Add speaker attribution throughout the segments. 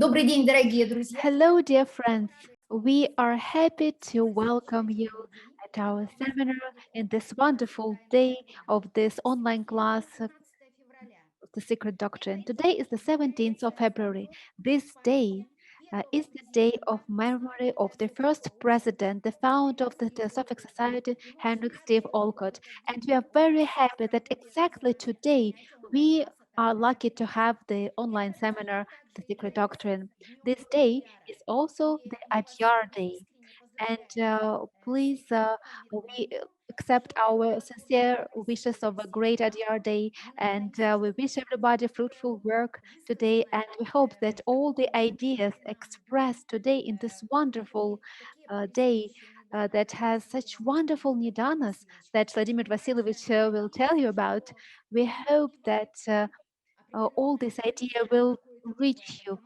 Speaker 1: Добрый день, дорогие друзья!
Speaker 2: Hello, dear friends. We are happy to welcome you at our seminar in this wonderful day of this online class of the Secret Doctrine. Today is the 17th of February. This day is the day of memory of the first president, the founder of the Theosophic Society, Henrik Steve Olcott. And we are very happy that exactly today we are lucky to have the online seminar, The Secret Doctrine. This day is also the Adyar Day. And please, we accept our sincere wishes of a great Adyar Day, and we wish everybody fruitful work today. And we hope that all the ideas expressed today in this wonderful day that has such wonderful nidanas that Vladimir Vasilovich will tell you about, we hope that all this idea will reach you.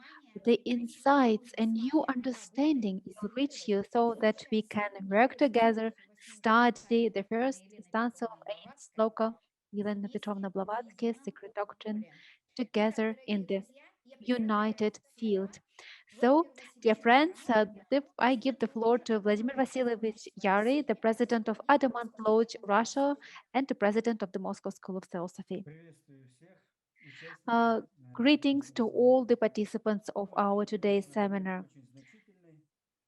Speaker 2: The insights and new understanding will reach you so that we can work together, study the first stanza of 8th Sloka, Elena Petrovna Blavatsky, Secret Doctrine, together in the united field. So, dear friends, I give the floor to Vladimir Vasilyevich Yary, the president of Adamant Lodge, Russia, and the president of the Moscow School of Theosophy. Uh, Greetings to all the participants of our today's seminar.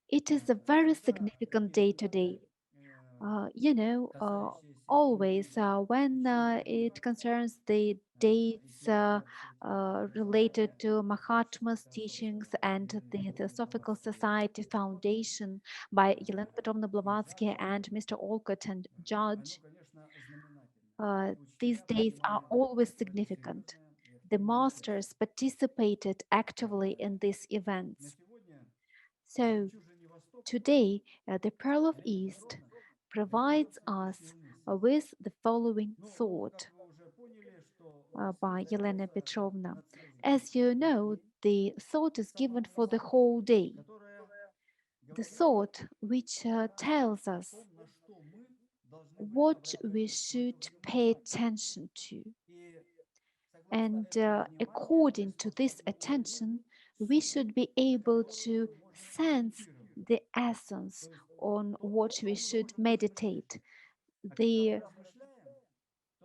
Speaker 2: It is a very significant day today. You know, always when it concerns the dates related to Mahatma's teachings and the Theosophical Society Foundation by Yelena Petrovna Blavatsky and Mr. Olcott and Judge, these days are always significant. The masters participated actively in these events. So today, the Pearl of East provides us with the following thought by Yelena Petrovna. As you know, the thought is given for the whole day. The thought which tells us what we should pay attention to. And according to this attention, we should be able to sense the essence on what we should meditate, the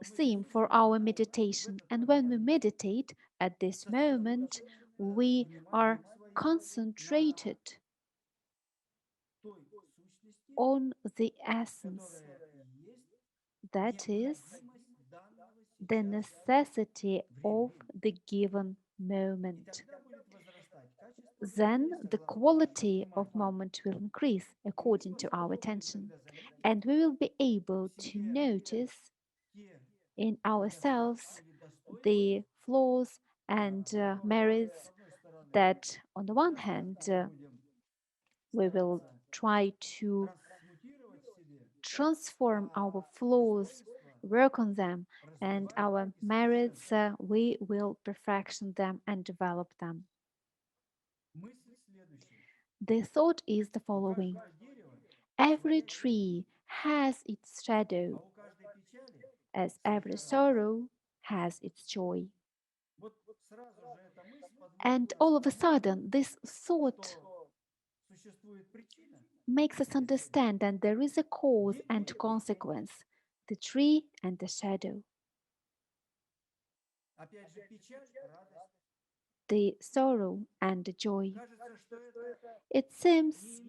Speaker 2: theme for our meditation. And when we meditate at this moment, we are concentrated on the essence, that is, the necessity of the given moment. Then the quality of moment will increase according to our attention, and we will be able to notice in ourselves the flaws and merits that, on the one hand, we will try to transform our flaws, work on them, and our merits, we will perfection them and develop them. The thought is the following: every tree has its shadow, as every sorrow has its joy. And all of a sudden, this thought makes us understand that there is a cause and consequence, the tree and the shadow, the sorrow and the joy. It seems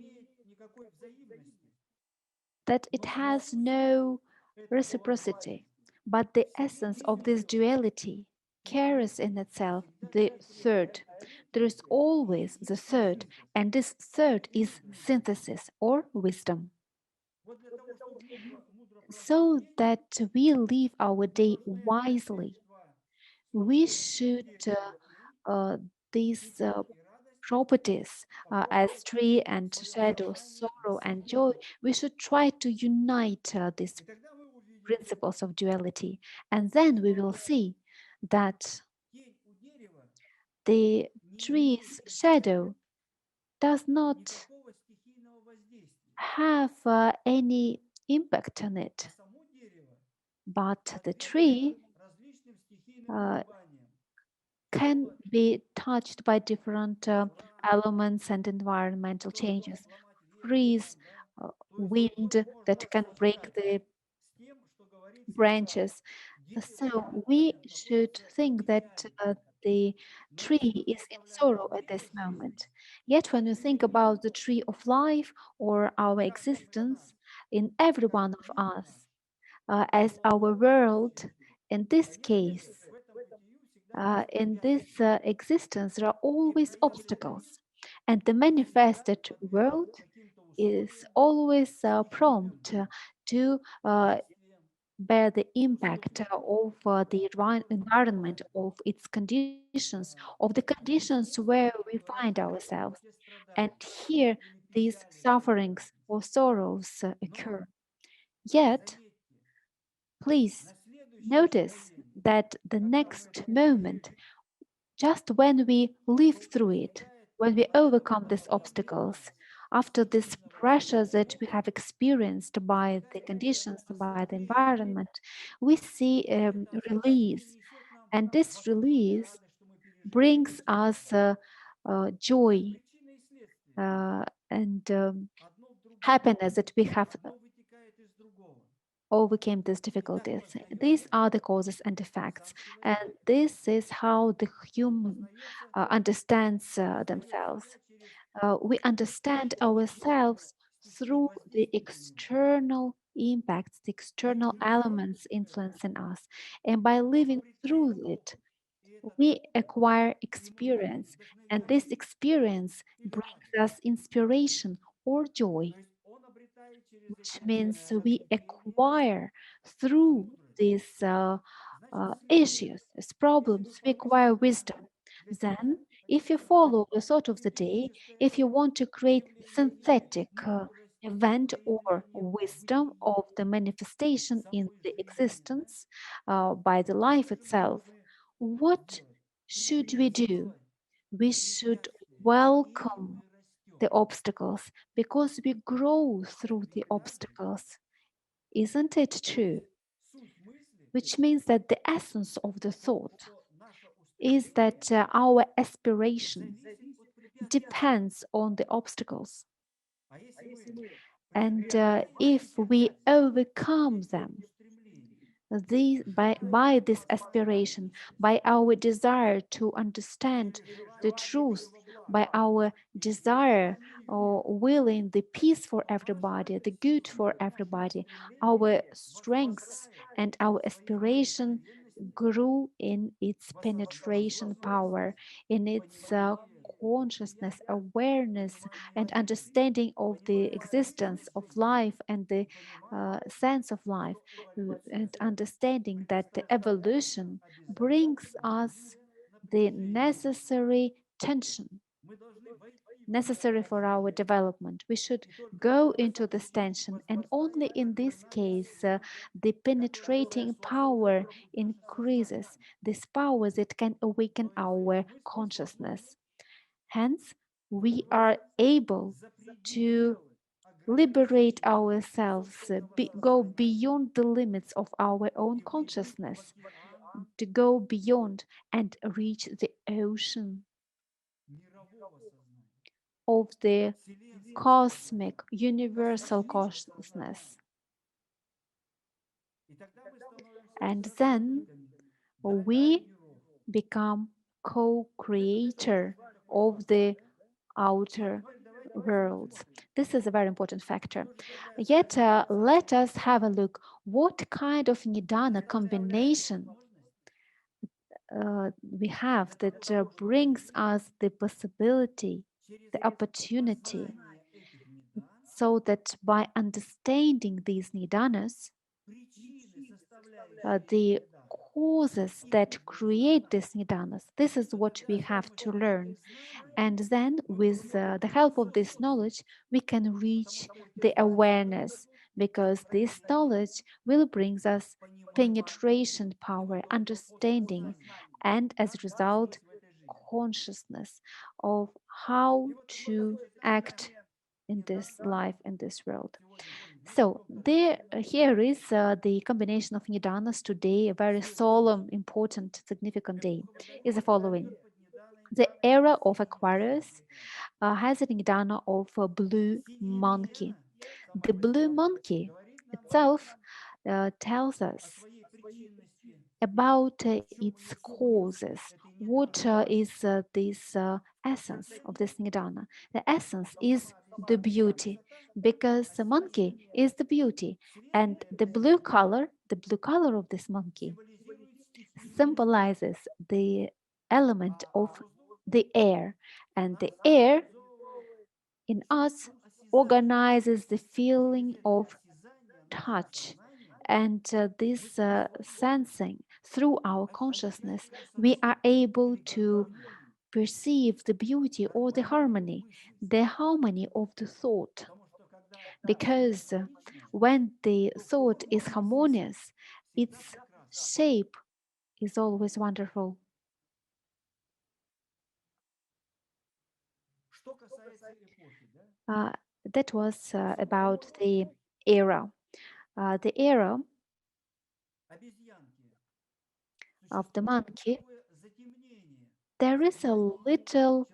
Speaker 2: that it has no reciprocity, but the essence of this duality carries in itself the third. There is always the third, and this third is synthesis or wisdom. So that we live our day wisely, we should uh, this properties as tree and shadow, sorrow and joy, we should try to unite these principles of duality. And then we will see that the tree's shadow does not have any impact on it, but the tree uh, can be touched by different elements and environmental changes. Freeze, wind that can break the branches. So we should think that the tree is in sorrow at this moment. Yet, when you think about the tree of life or our existence in every one of us, as our world, in this case, in this existence, there are always obstacles, and the manifested world is always prompt to bear the impact of the environment, of its conditions, of the conditions where we find ourselves. And here, these sufferings or sorrows occur. Yet, please notice that the next moment, just when we live through it, when we overcome these obstacles, after this pressure that we have experienced by the conditions, by the environment, we see release. And this release brings us joy and happiness that we have overcame these difficulties. These are the causes and effects, and this is how the human understands themselves. We understand ourselves through the external impacts, the external elements influencing us, and by living through it, we acquire experience, and this experience brings us inspiration or joy, which means we acquire through these issues, these problems, we acquire wisdom. Then, if you follow the thought of the day, if you want to create synthetic event or wisdom of the manifestation in the existence by the life itself, what should we do? We should welcome the obstacles because we grow through the obstacles. Isn't it true? Which means that the essence of the thought is that our aspiration depends on the obstacles. And if we overcome them, by this aspiration, by our desire to understand the truth, by our desire or willing the peace for everybody, the good for everybody, our strengths and our aspiration grew in its penetration power, in its consciousness, awareness, and understanding of the existence of life and the sense of life, and understanding that the evolution brings us the necessary tension necessary for our development. We should go into this tension, and only in this case, the penetrating power increases. This power that can awaken our consciousness. Hence, we are able to liberate ourselves, go beyond the limits of our own consciousness, to go beyond and reach the ocean of the cosmic universal consciousness. And then we become co-creator of the outer worlds. This is a very important factor. Yet, let us have a look what kind of nidana combination we have that brings us the possibility, the opportunity, so that by understanding these nidanas, the causes that create these nidanas. This is what we have to learn. And then, with the help of this knowledge, we can reach the awareness because this knowledge will bring us penetration power, understanding, and as a result, consciousness of how to act in this life, in this world. So there, here is the combination of nidanas today, a very solemn, important, significant day, is the following. The era of Aquarius has a nidana of a blue monkey. The blue monkey itself tells us about its causes. What is this essence of this nidana? The essence is the beauty, because the monkey is the beauty, and the blue color of this monkey symbolizes the element of the air, and the air in us organizes the feeling of touch. And this sensing through our consciousness, we are able to perceive the beauty or the harmony of the thought. Because when the thought is harmonious, its shape is always wonderful. Uh, that was about the era of the monkey. There is a little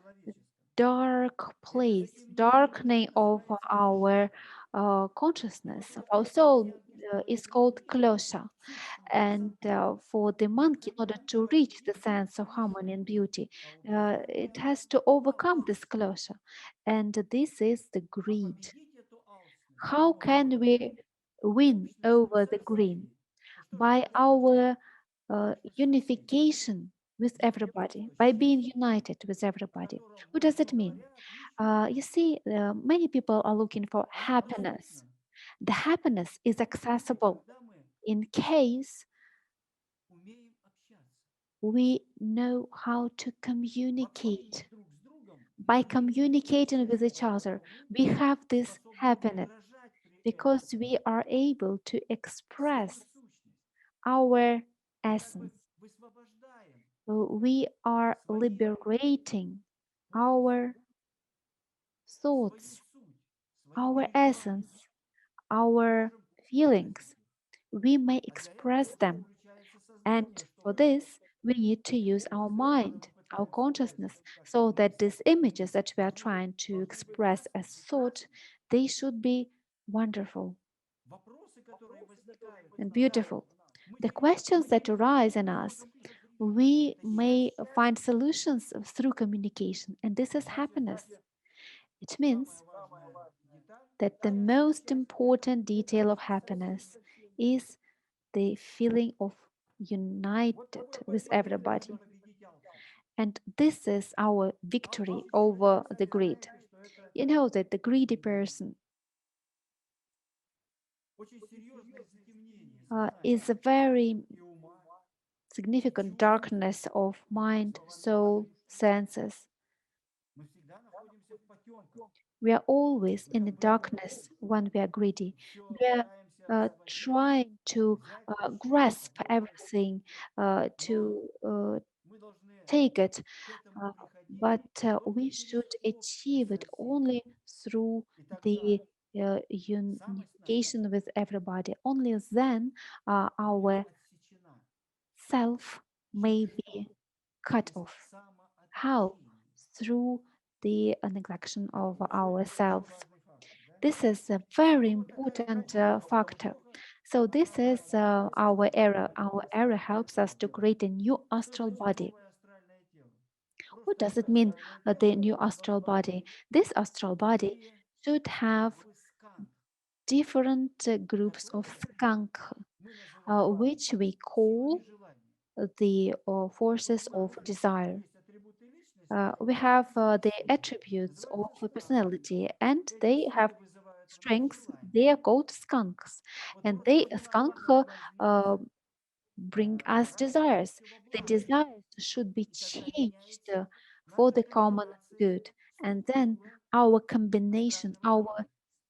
Speaker 2: dark place, darkening of our consciousness, of our soul, is called klosha. And for the monkey, in order to reach the sense of harmony and beauty, it has to overcome this klosha. And this is the greed. How can we win over the greed? By our unification with everybody, by being united with everybody. What does it mean? You see, many people are looking for happiness. The happiness is accessible in case we know how to communicate. By communicating with each other, we have this happiness because we are able to express our essence. We are liberating our thoughts, our essence, our feelings. We may express them. And for this, we need to use our mind, our consciousness, so that these images that we are trying to express as thought, they should be wonderful and beautiful. The questions that arise in us, we may find solutions through communication, and this is happiness. It means that the most important detail of happiness is the feeling of united with everybody. And this is our victory over the greed. You know that the greedy person is a very significant darkness of mind, soul, senses. We are always in the darkness when we are greedy. We are trying to grasp everything, to take it, uh, but we should achieve it only through the unification with everybody. Only then our self may be cut off. How? Through the neglection of ourselves. This is a very important factor. So this is our era. Our era helps us to create a new astral body. What does it mean, the new astral body? This astral body should have different groups of skunk, which we call the forces of desire. We have the attributes of a personality, and they have strengths. They are called skunks, and they skunk bring us desires. The desires should be changed for the common good. And then our combination, our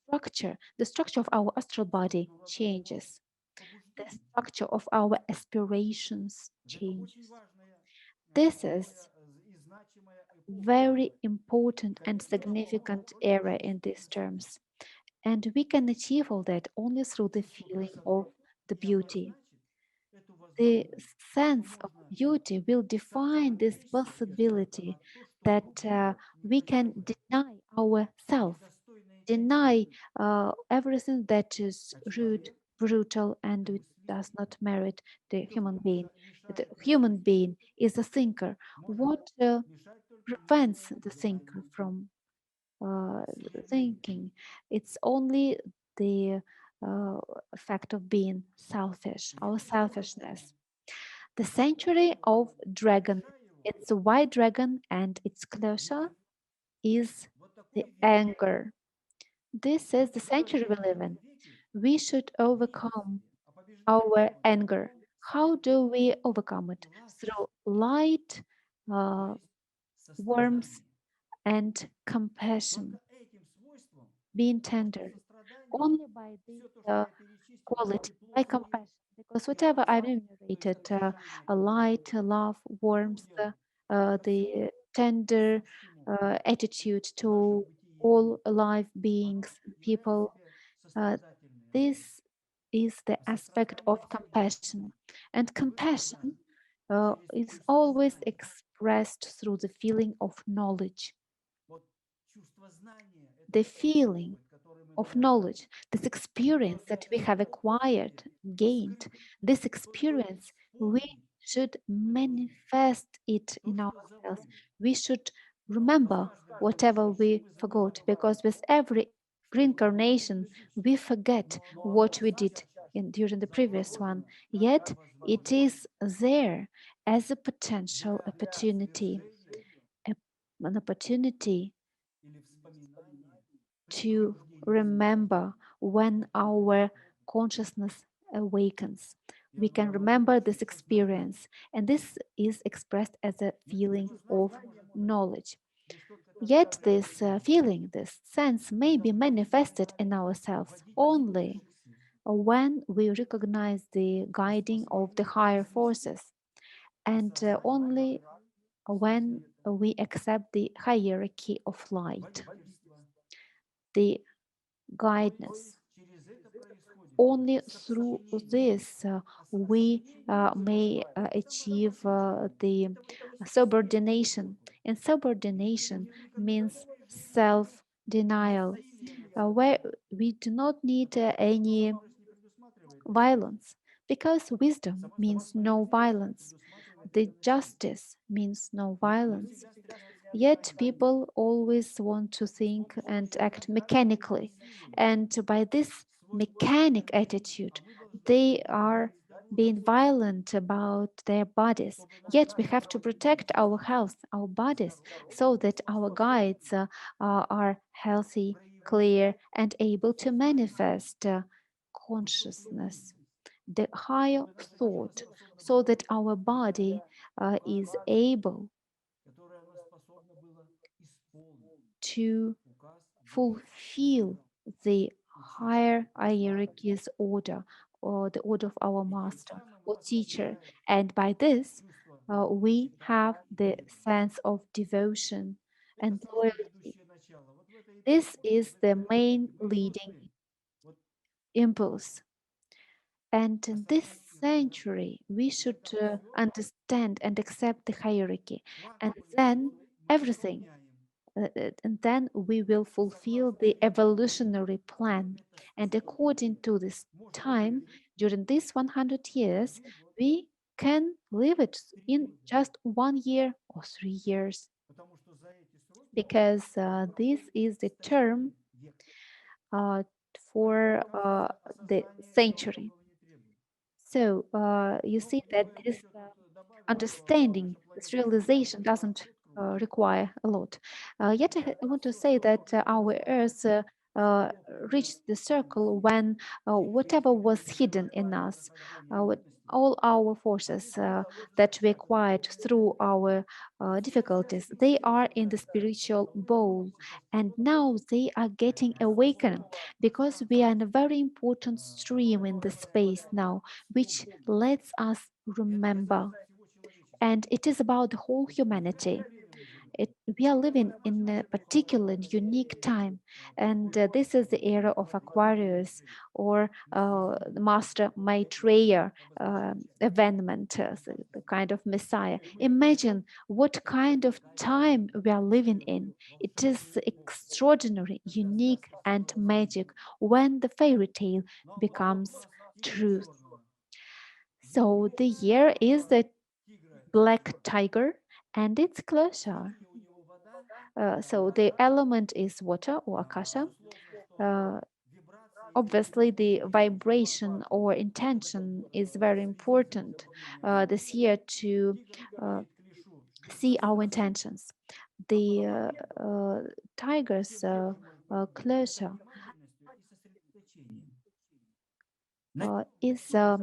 Speaker 2: structure, the structure of our astral body changes. The structure of our aspirations changes. This is very important and significant area in these terms. And we can achieve all that only through the feeling of the beauty. The sense of beauty will define this possibility that we can deny ourselves, deny everything that is rude, brutal, and which does not merit the human being. The human being is a thinker. What prevents the thinker from uh, thinking? It's only the uh, fact of being selfish, our selfishness. The Sanctuary of Dragon. It's a white dragon and its closure is the anger. This is the century we live in. We should overcome our anger. How do we overcome it? Through light, uh, warmth, and compassion, being tender. Only by this quality, by compassion, because whatever I've enumerated, a light, a love, warmth, the tender attitude to all alive beings, people, this is the aspect of compassion. And compassion is always expressed through the feeling of knowledge. The feeling of knowledge, this experience that we have acquired, gained, this experience, we should manifest it in ourselves. We should remember whatever we forgot, because with every reincarnation, we forget what we did during the previous one. Yet it is there as a potential opportunity, a- an opportunity to remember when our consciousness awakens. We can remember this experience, and this is expressed as a feeling of knowledge. Yet, this feeling, this sense, may be manifested in ourselves only when we recognize the guiding of the higher forces, and only when we accept the hierarchy of light, the guidance. Only through this we may achieve the subordination. And subordination means self denial, where we do not need any violence, because wisdom means no violence, the justice means no violence. Yet people always want to think and act mechanically. And by this mechanic attitude, they are being violent about their bodies. Yet we have to protect our health, our bodies, so that our guides are healthy, clear, and able to manifest consciousness, the higher thought, so that our body is able to fulfill the higher hierarchy's order, or the order of our master or teacher. And by this, we have the sense of devotion and loyalty. This is the main leading impulse. And in this century, we should understand and accept the hierarchy, and then everything and then we will fulfill the evolutionary plan. And according to this time, during these 100 years, we can live it in just 1 year or 3 years, because this is the term uh, for the century. So you see that this understanding, this realization doesn't require a lot. Yet I want to say that our Earth reached the circle when whatever was hidden in us, all our forces that we acquired through our difficulties, they are in the spiritual bowl, and now they are getting awakened because we are in a very important stream in the space now, which lets us remember. And it is about the whole humanity. We are living in a particular and unique time, and this is the era of Aquarius or the Master Maitreya avènement, so the kind of Messiah. Imagine what kind of time we are living in. It is extraordinary, unique, and magic when the fairy tale becomes truth. So the year is the black tiger and its closure. So the element is water or akasha. Uh, Obviously, the vibration or intention is very important this year to uh, see our intentions. The tiger's closure is uh,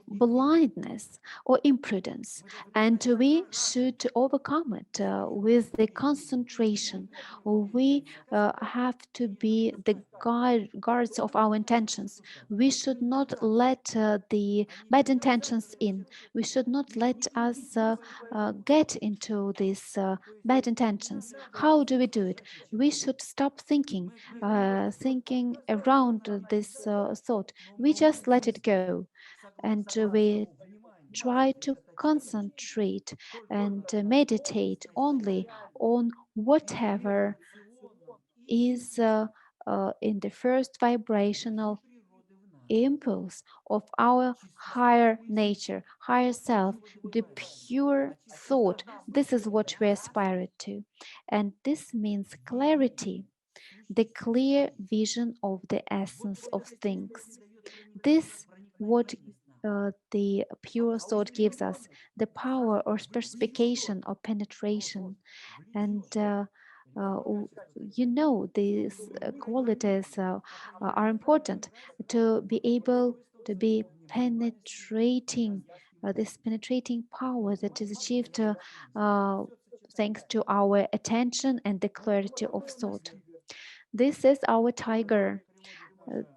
Speaker 2: blindness or imprudence, and we should overcome it with the concentration. We have to be the guards of our intentions. We should not let the bad intentions in. We should not let us get into these bad intentions. How do we do it? We should stop thinking around this thought. We just let it go, and we try to concentrate and meditate only on whatever is in the first vibrational impulse of our higher nature, higher self, the pure thought. This is what we aspire to. And this means clarity, the clear vision of the essence of things. This what the pure thought gives us, the power or perspication or penetration. And you know, these qualities are important to be able to be penetrating, this penetrating power that is achieved thanks to our attention and the clarity of thought. This is our tiger,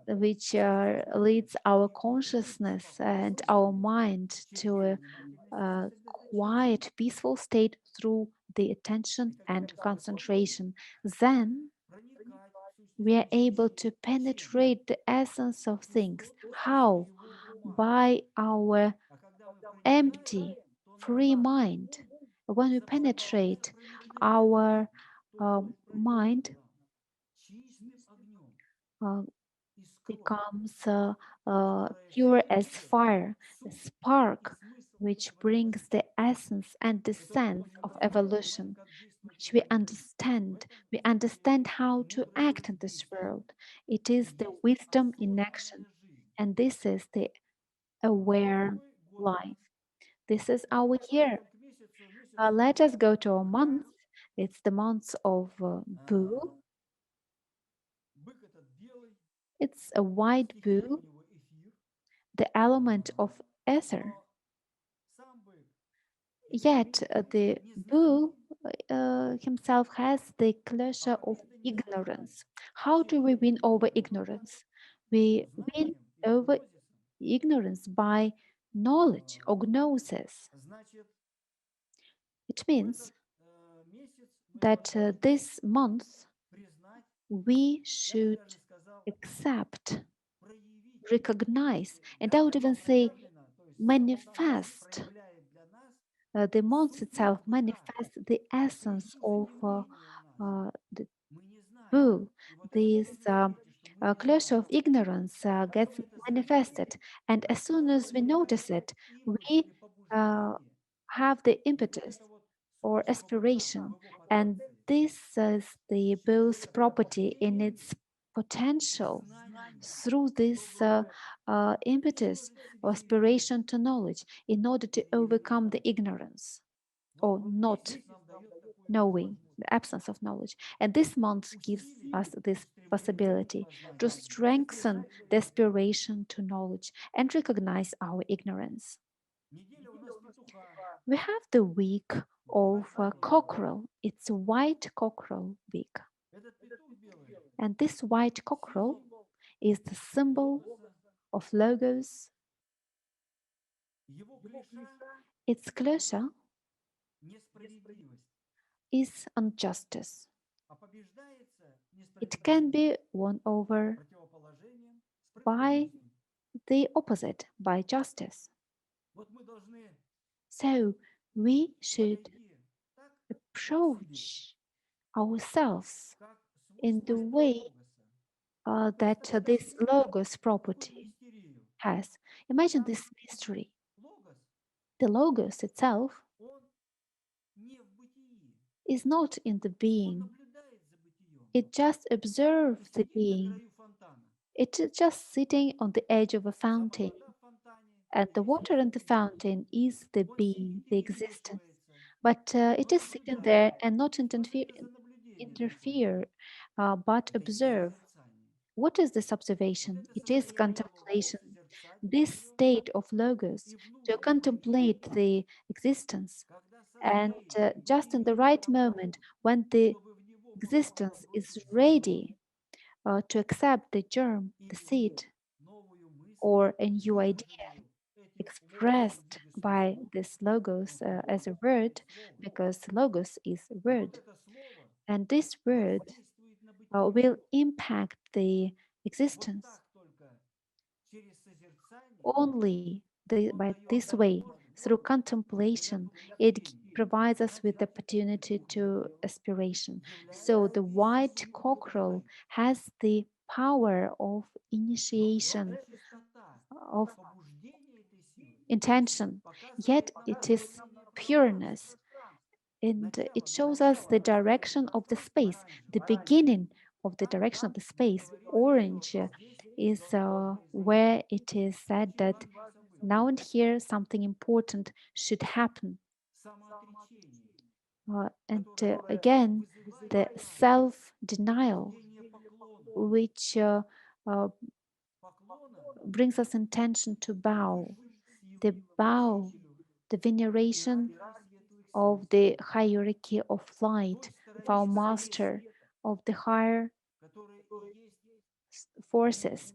Speaker 2: which leads our consciousness and our mind to a quiet, peaceful state through the attention and concentration. Then we are able to penetrate the essence of things. How? By our empty, free mind. When we penetrate, our mind uh, becomes pure as fire, a spark which brings the essence and the sense of evolution, which we understand. We understand how to act in this world. It is the wisdom in action, and this is the aware life. This is our year. Let us go to a month. It's the month of Bull. It's a white bull, the element of ether. Yet the bull himself has the closure of ignorance. How do we win over ignorance? We win over ignorance by knowledge or gnosis. It means that this month we should accept, recognize, and I would even say manifest. The month itself manifests the essence of the bull. This clash of ignorance gets manifested, and as soon as we notice it, we uh, have the impetus or aspiration, and this is the bull's property in its potential. Through this impetus or aspiration to knowledge, in order to overcome the ignorance or not knowing, the absence of knowledge. And this month gives us this possibility to strengthen the aspiration to knowledge and recognize our ignorance. We have the week of cockerel. It's a white cockerel week. And this white cockerel is the symbol of logos. Its closure is injustice. It can be won over by the opposite, by justice. So we should approach ourselves in the way that this logos property has. Imagine this mystery. The logos itself is not in the being, it just observes the being. It's just sitting on the edge of a fountain, and the water in the fountain is the being, the existence. But it is sitting there and not interfere, but observe. What is this observation? It is contemplation. This state of logos to contemplate the existence. And just in the right moment, when the existence is ready to accept the germ, the seed, or a new idea expressed by this logos as a word, because logos is a word, and this word will impact the existence only by this way, through contemplation. Provides us with the opportunity to aspiration. So the white cockerel has the power of initiation, of intention, yet it is pureness. And it shows us the direction of the space, the beginning of the direction of the space. Orange is where it is said that now and here something important should happen. And again, the self denial, which brings us intention to bow, the bow, the veneration of the hierarchy of light, of our master, of the higher forces,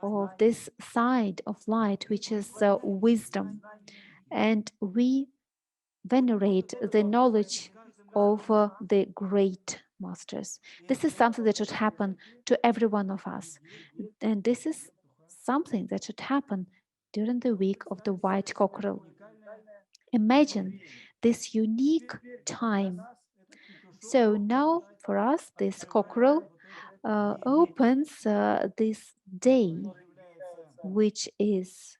Speaker 2: of this side of light, which is wisdom. And we venerate the knowledge of the great masters. This is something that should happen to every one of us. And this is something that should happen during the week of the white cockerel. Imagine this unique time. So now for us, this cockerel opens this day, which is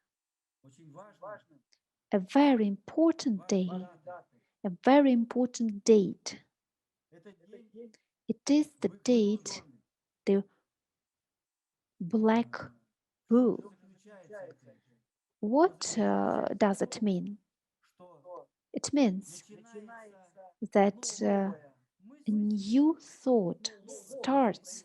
Speaker 2: a very important day, a very important date. It is the date, the black bull. What does it mean? It means that a new thought starts,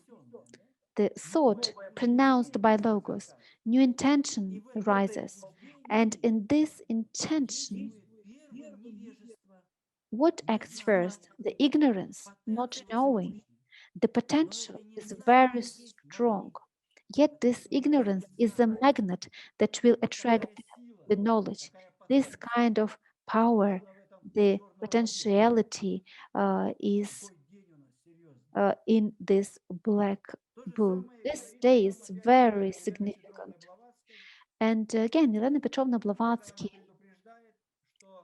Speaker 2: the thought pronounced by logos, new intention arises. And in this intention, what acts first? The ignorance, not knowing. The potential is very strong. Yet this ignorance is a magnet that will attract the knowledge. This kind of power, the potentiality is in this black bull. This day is very significant. And again, Elena Petrovna Blavatsky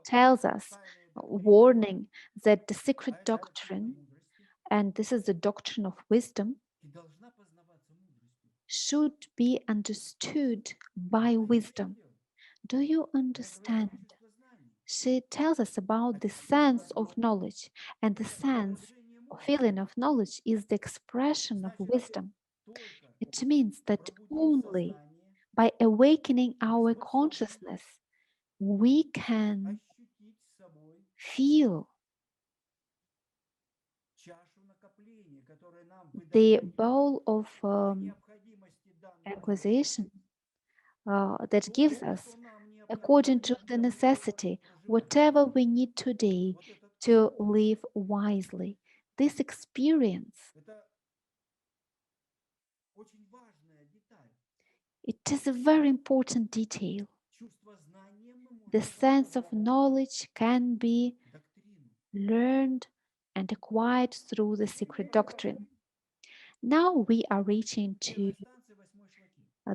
Speaker 2: tells us, warning that the secret doctrine, and this is the doctrine of wisdom, should be understood by wisdom. Do you understand? She tells us about the sense of knowledge, and the sense or feeling of knowledge is the expression of wisdom. It means that only by awakening our consciousness, we can feel the bowl of acquisition that gives us, according to the necessity, whatever we need today to live wisely. This experience, it is a very important detail. The sense of knowledge can be learned and acquired through the secret doctrine. Now we are reaching to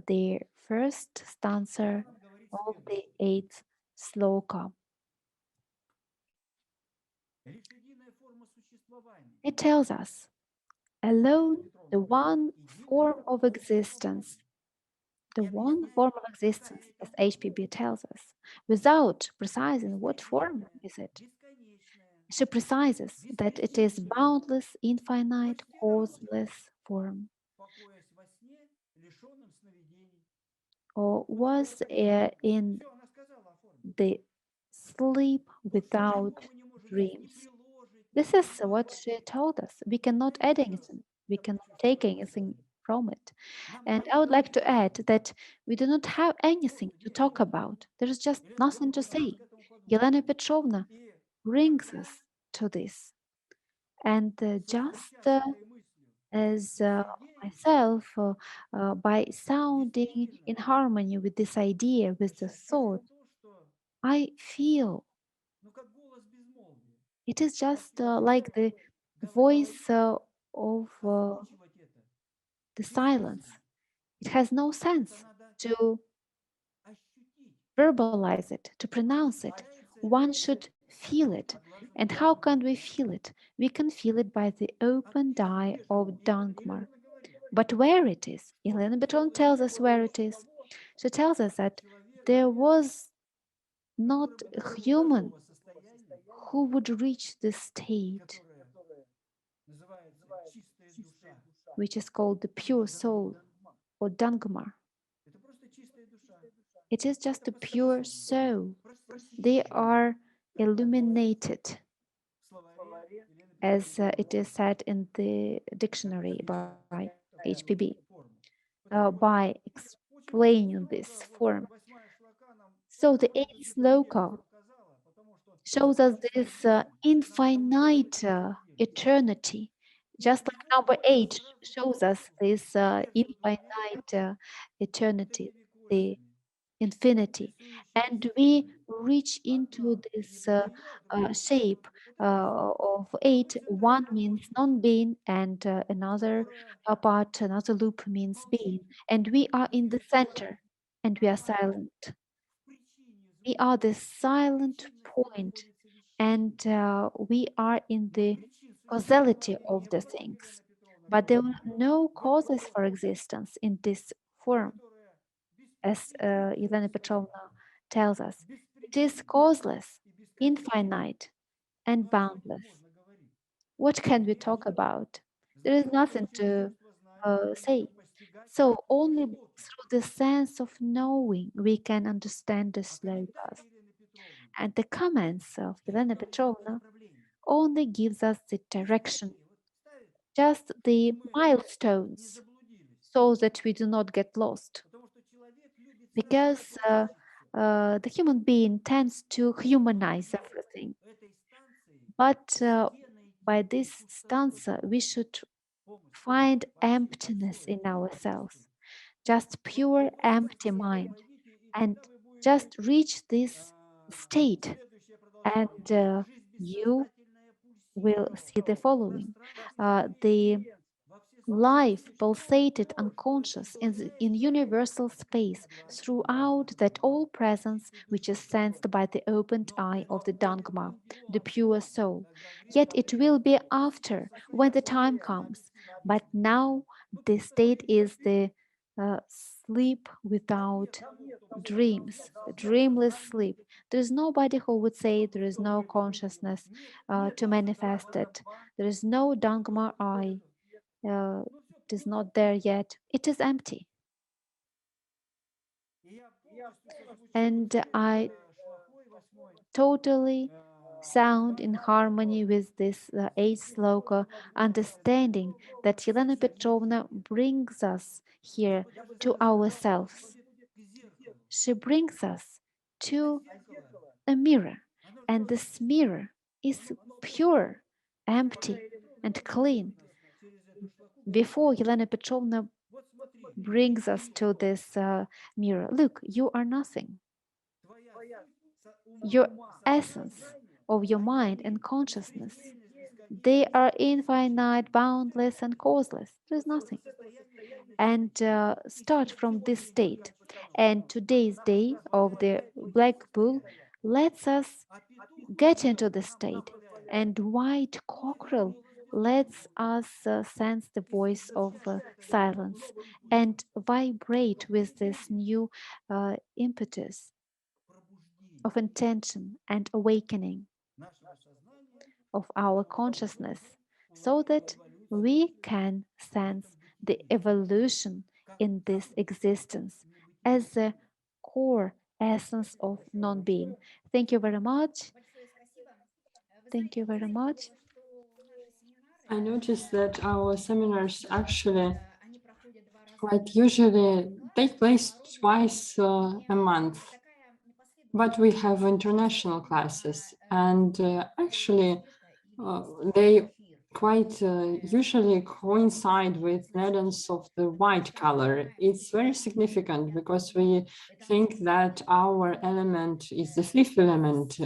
Speaker 2: the first stanza of the eighth sloka. It tells us, alone the one form of existence, the one form of existence, as HPB tells us, without precising what form is it. She precises that it is boundless, infinite, causeless form, or was in the sleep without dreams. This is what she told us. We cannot add anything. We cannot take anything from it. And I would like to add that we do not have anything to talk about. There is just nothing to say. Yelena Petrovna brings us to this. And just as myself, by sounding in harmony with this idea, with the thought, I feel it is just like the voice of the silence. It has no sense to verbalize it, to pronounce it. One should feel it. And how can we feel it? We can feel it by the open eye of Dangma. But where it is? Elena Beton tells us where it is. She tells us that there was not a human who would reach this state, which is called the pure soul or Dangma. It is just a pure soul. They are illuminated, as it is said in the dictionary by HPB, by explaining this form. So the eighth sloka shows us this infinite eternity, just like number eight shows us this infinite eternity, the infinity. And we reach into this shape of eight. One means non-being, and another part, another loop means being. And we are in the center, and we are silent. We are the silent point, and we are in the causality of the things. But there are no causes for existence in this form, as Elena Petrovna tells us. It is causeless, infinite, and boundless. What can we talk about? There is nothing to say. So only through the sense of knowing we can understand the slokas. And the comments of Elena Petrovna only gives us the direction, just the milestones, so that we do not get lost. Because the human being tends to humanize everything. But by this stanza, we should find emptiness in ourselves, just pure empty mind, and just reach this state, and you will see the following. The life pulsated unconscious in universal space throughout that all presence which is sensed by the opened eye of the Dangma, the pure soul. Yet it will be after, when the time comes. But now the state is the sleep without dreams, dreamless sleep. There is nobody who would say there is no consciousness to manifest it. There is no Dangma eye, it is not there yet. It is empty. And I totally sound in harmony with this eighth sloka, understanding that Elena Petrovna brings us here to ourselves. She brings us to a mirror, and this mirror is pure, empty, and clean. Before Elena Petrovna brings us to this mirror, look, you are nothing. Your essence of your mind and consciousness, they are infinite, boundless, and causeless. There is nothing. And start from this state. And today's day of the black bull lets us get into the state. And white cockerel lets us sense the voice of silence and vibrate with this new impetus of intention and awakening of our consciousness so that we can sense the evolution in this existence as a core essence of non-being. Thank you very much. Thank you very much.
Speaker 1: I noticed that our seminars actually quite usually take place twice a month, but we have international classes, and actually they quite usually coincide with patterns of the white color. It's very significant because we think that our element is the fifth element,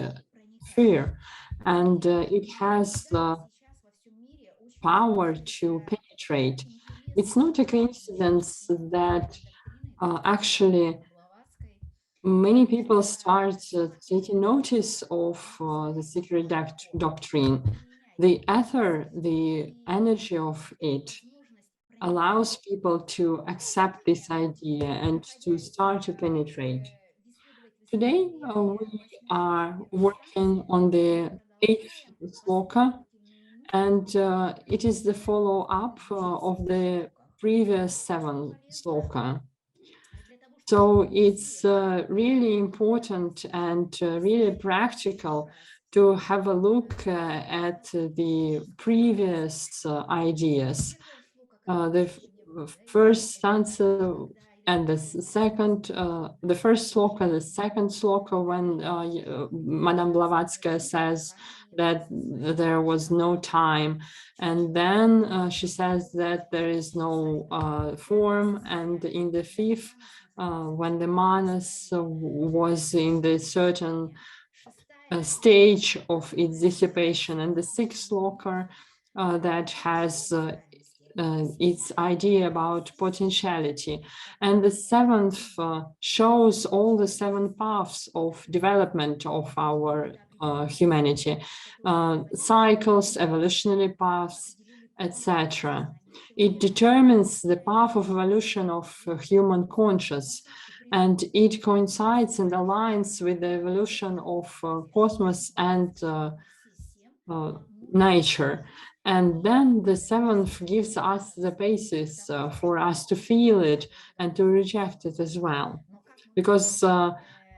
Speaker 1: fear, and it has the power to penetrate. It's not a coincidence that actually many people start taking notice of the secret doctrine. The ether, the energy of it, allows people to accept this idea and to start to penetrate. Today, we are working on the eighth sloka, and it is the follow-up of the previous seven sloka. So it's really important and really practical to have a look at the previous ideas. The first stanza and the second, the first sloka, the second sloka, when Madame Blavatsky says that there was no time, and then she says that there is no form, and in the fifth, when the manas was in the certain stage of its dissipation, and the sixth sloka that has its idea about potentiality. And the seventh shows all the seven paths of development of our humanity, cycles, evolutionary paths, etc. It determines the path of evolution of human conscious, and it coincides and aligns with the evolution of cosmos and nature. And then the seventh gives us the basis for us to feel it and to reject it as well. Because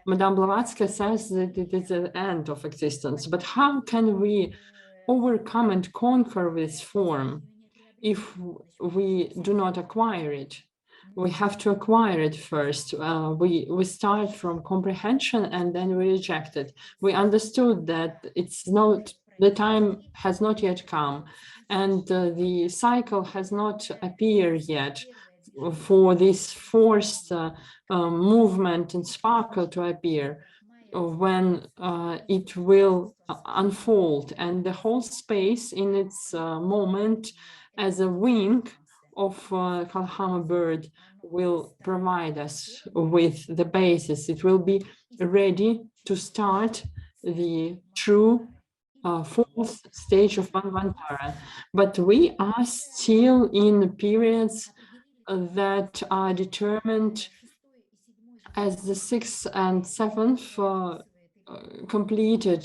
Speaker 1: Madame Blavatsky says that it is the end of existence. But how can we overcome and conquer this form if we do not acquire it? We have to acquire it first. We start from comprehension and then we reject it. We understood that it's not, the time has not yet come, and the cycle has not appeared yet for this forced movement and sparkle to appear, when it will unfold, and the whole space in its moment as a wing of Kalhama bird will provide us with the basis. It will be ready to start the true fourth stage of Manvantara. But we are still in periods that are determined as the sixth and seventh completed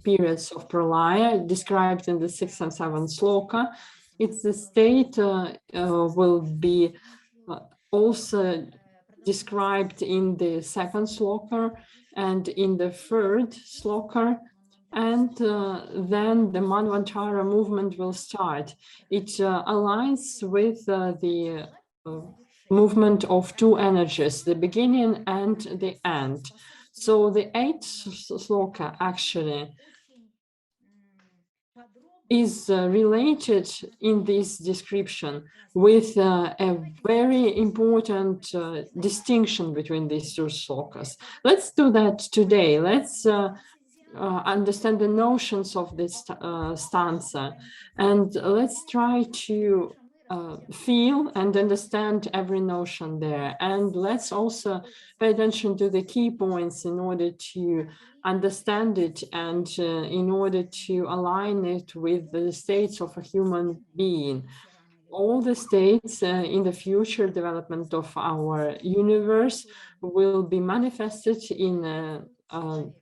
Speaker 1: periods of Pralaya, described in the sixth and seventh sloka. It's the state will be also described in the second sloka, and in the third sloka And then the Manvantara movement will start. It aligns with the movement of two energies, the beginning and the end. So the eighth sloka actually is related in this description with a very important distinction between these two slokas. Let's do that today. Let's understand the notions of this stanza, and let's try to feel and understand every notion there. And let's also pay attention to the key points in order to understand it and in order to align it with the states of a human being. All the states in the future development of our universe will be manifested in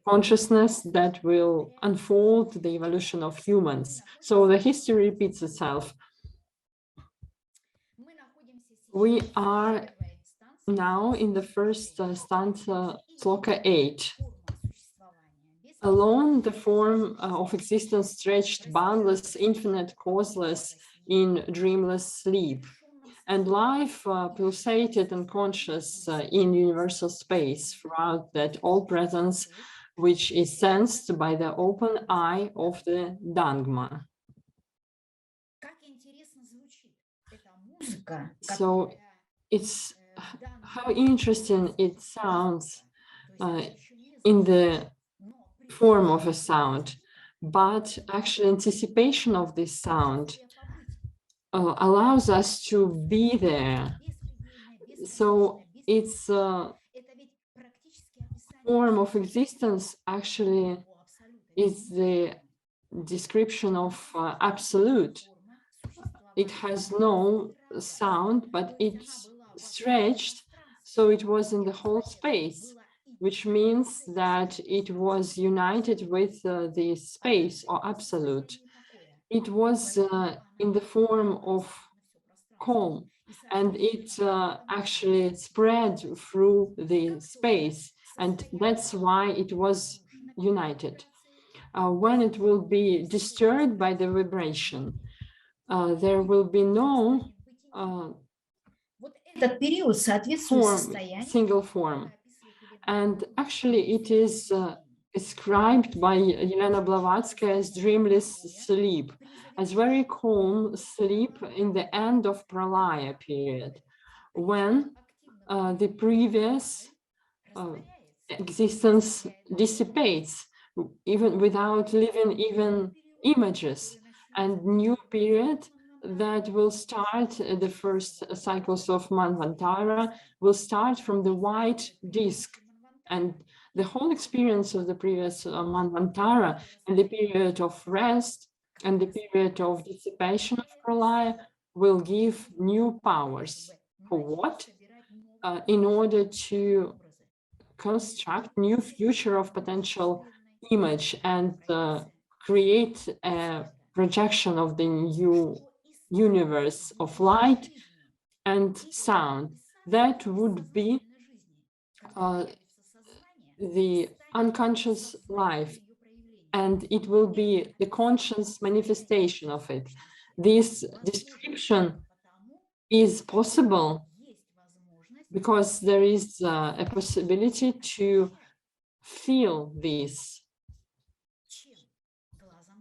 Speaker 1: consciousness that will unfold the evolution of humans. So the history repeats itself. We are now in the first stanza, Sloka 8. Alone, the form of existence stretched, boundless, infinite, causeless in dreamless sleep. And life pulsated and conscious in universal space throughout that all presence, which is sensed by the open eye of the Dangma. So it's how interesting it sounds in the form of a sound, but actually anticipation of this sound allows us to be there. So it's a form of existence actually is the description of absolute. It has no sound, but it's stretched, so it was in the whole space, which means that it was united with the space or absolute. It was in the form of calm, and it actually spread through the space, and that's why it was united. When it will be disturbed by the vibration, there will be no single form. And actually it is described by Elena Blavatsky as dreamless sleep, as very calm sleep in the end of Pralaya period, when the previous existence dissipates, even without leaving even images, and new period that will start the first cycles of Manvantara will start from the white disk, and the whole experience of the previous Manvantara and the period of rest and the period of dissipation of Pralaya will give new powers. For what? In order to construct new future of potential image and create a projection of the new universe of light and sound. That would be the unconscious life, and it will be the conscious manifestation of it. This description is possible because there is a possibility to feel this.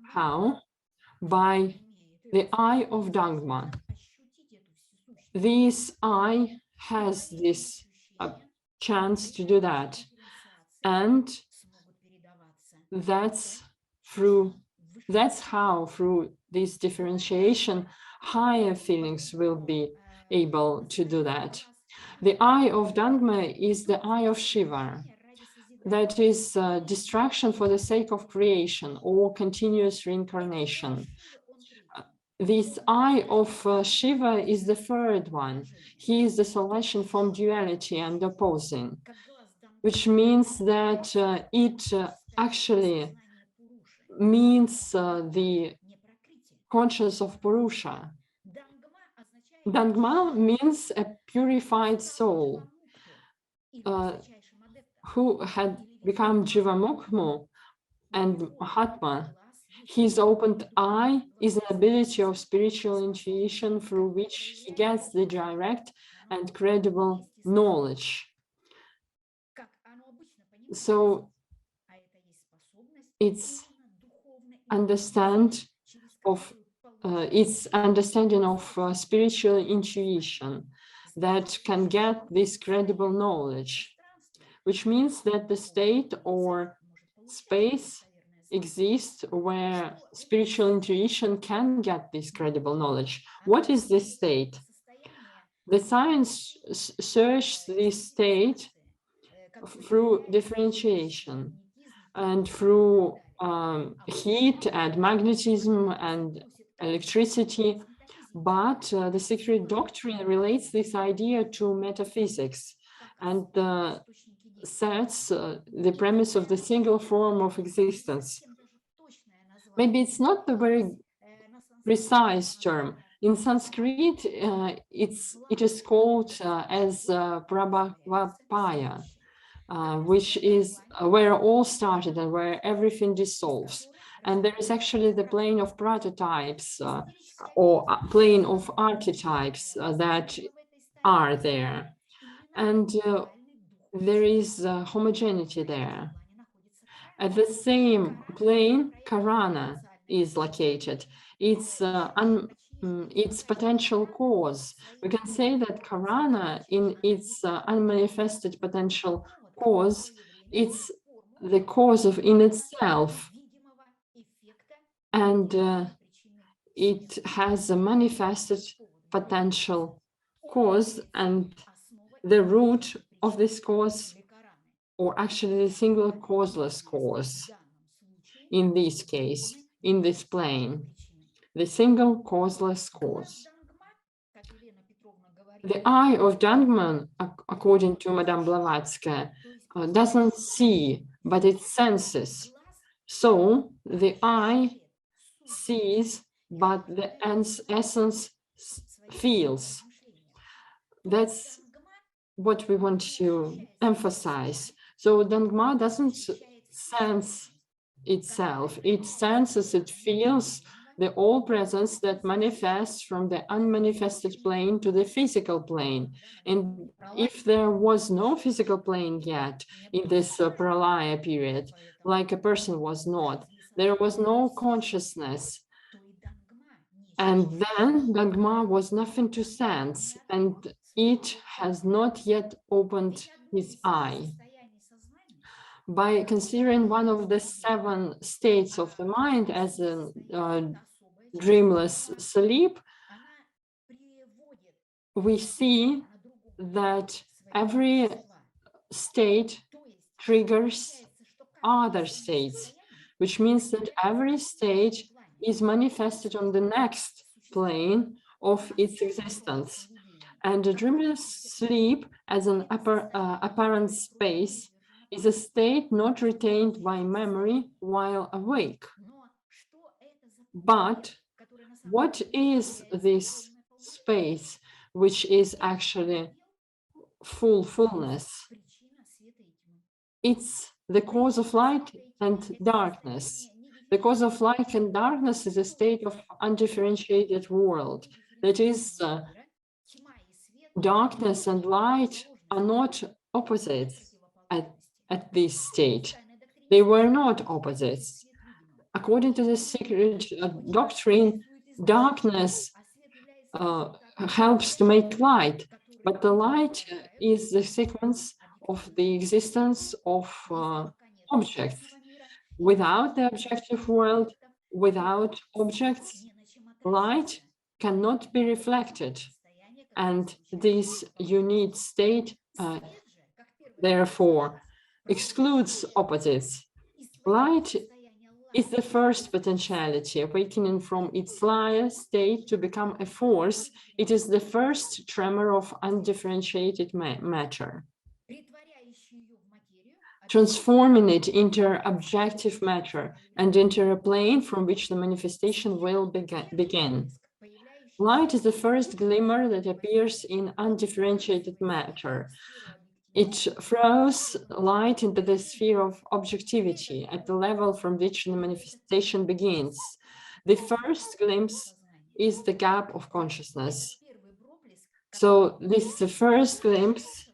Speaker 1: How? By the eye of Dangma. This eye has this chance to do that. And that's how, through this differentiation, higher feelings will be able to do that. The eye of Dangma is the eye of Shiva. That is distraction for the sake of creation or continuous reincarnation. This eye of Shiva is the third one. He is the selection from duality and opposing, which means that it actually means the conscience of Purusha. Dangma means a purified soul who had become Jivamukmu and Mahatma. His opened eye is an ability of spiritual intuition through which he gets the direct and credible knowledge. So it's understanding of spiritual intuition that can get this credible knowledge, which means that the state or space exists where spiritual intuition can get this credible knowledge. What is this state? The science searches this state through differentiation and through heat and magnetism and electricity, but the Secret Doctrine relates this idea to metaphysics and sets the premise of the single form of existence. Maybe it's not the very precise term. In Sanskrit, it is called as Prabhavapaya, which is where all started and where everything dissolves. And there is actually the plane of prototypes or plane of archetypes that are there. And there is homogeneity there. At the same plane, Karana is located. It's potential cause. We can say that Karana, in its unmanifested potential cause, it's the cause of in itself, and it has a manifested potential cause, and the root of this cause, or actually the single causeless cause, in this case, in this plane, the single causeless cause. The eye of Dangma, according to Madame Blavatsky, doesn't see, but it senses. So the eye sees, but the essence feels. That's what we want to emphasize. So Dangma doesn't sense itself. It senses, it feels the all presence that manifests from the unmanifested plane to the physical plane. And if there was no physical plane yet in this Pralaya period, like a person was not, there was no consciousness. And then Dangma was nothing to sense, and it has not yet opened his eye. By considering one of the 7 states of the mind as a dreamless sleep, we see that every state triggers other states, which means that every state is manifested on the next plane of its existence. And the dreamless sleep as an apparent space is a state not retained by memory while awake. But what is this space which is actually fullness? It's the cause of light and darkness. The cause of light and darkness is a state of undifferentiated world. That is, darkness and light are not opposites at this state. They were not opposites. According to the Secret Doctrine, darkness helps to make light, but the light is the sequence of the existence of objects. Without the objective world, without objects, light cannot be reflected. And this unique state, therefore, excludes opposites. Light is the first potentiality, awakening from its layer state to become a force. It is the first tremor of undifferentiated matter, transforming it into objective matter and into a plane from which the manifestation will begin. Light is the first glimmer that appears in undifferentiated matter. It throws light into the sphere of objectivity at the level from which the manifestation begins. The first glimpse is the gap of consciousness. So this is the first glimpse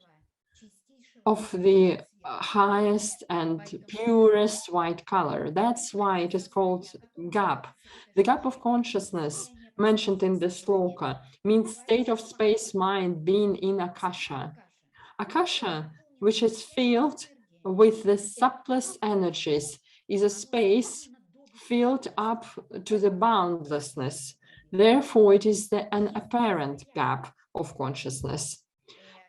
Speaker 1: of the highest and purest white color. That's why it is called gap. The gap of consciousness mentioned in the Sloka means state of space mind being in Akasha. Akasha, which is filled with the subtlest energies, is a space filled up to the boundlessness. Therefore, it is an apparent gap of consciousness.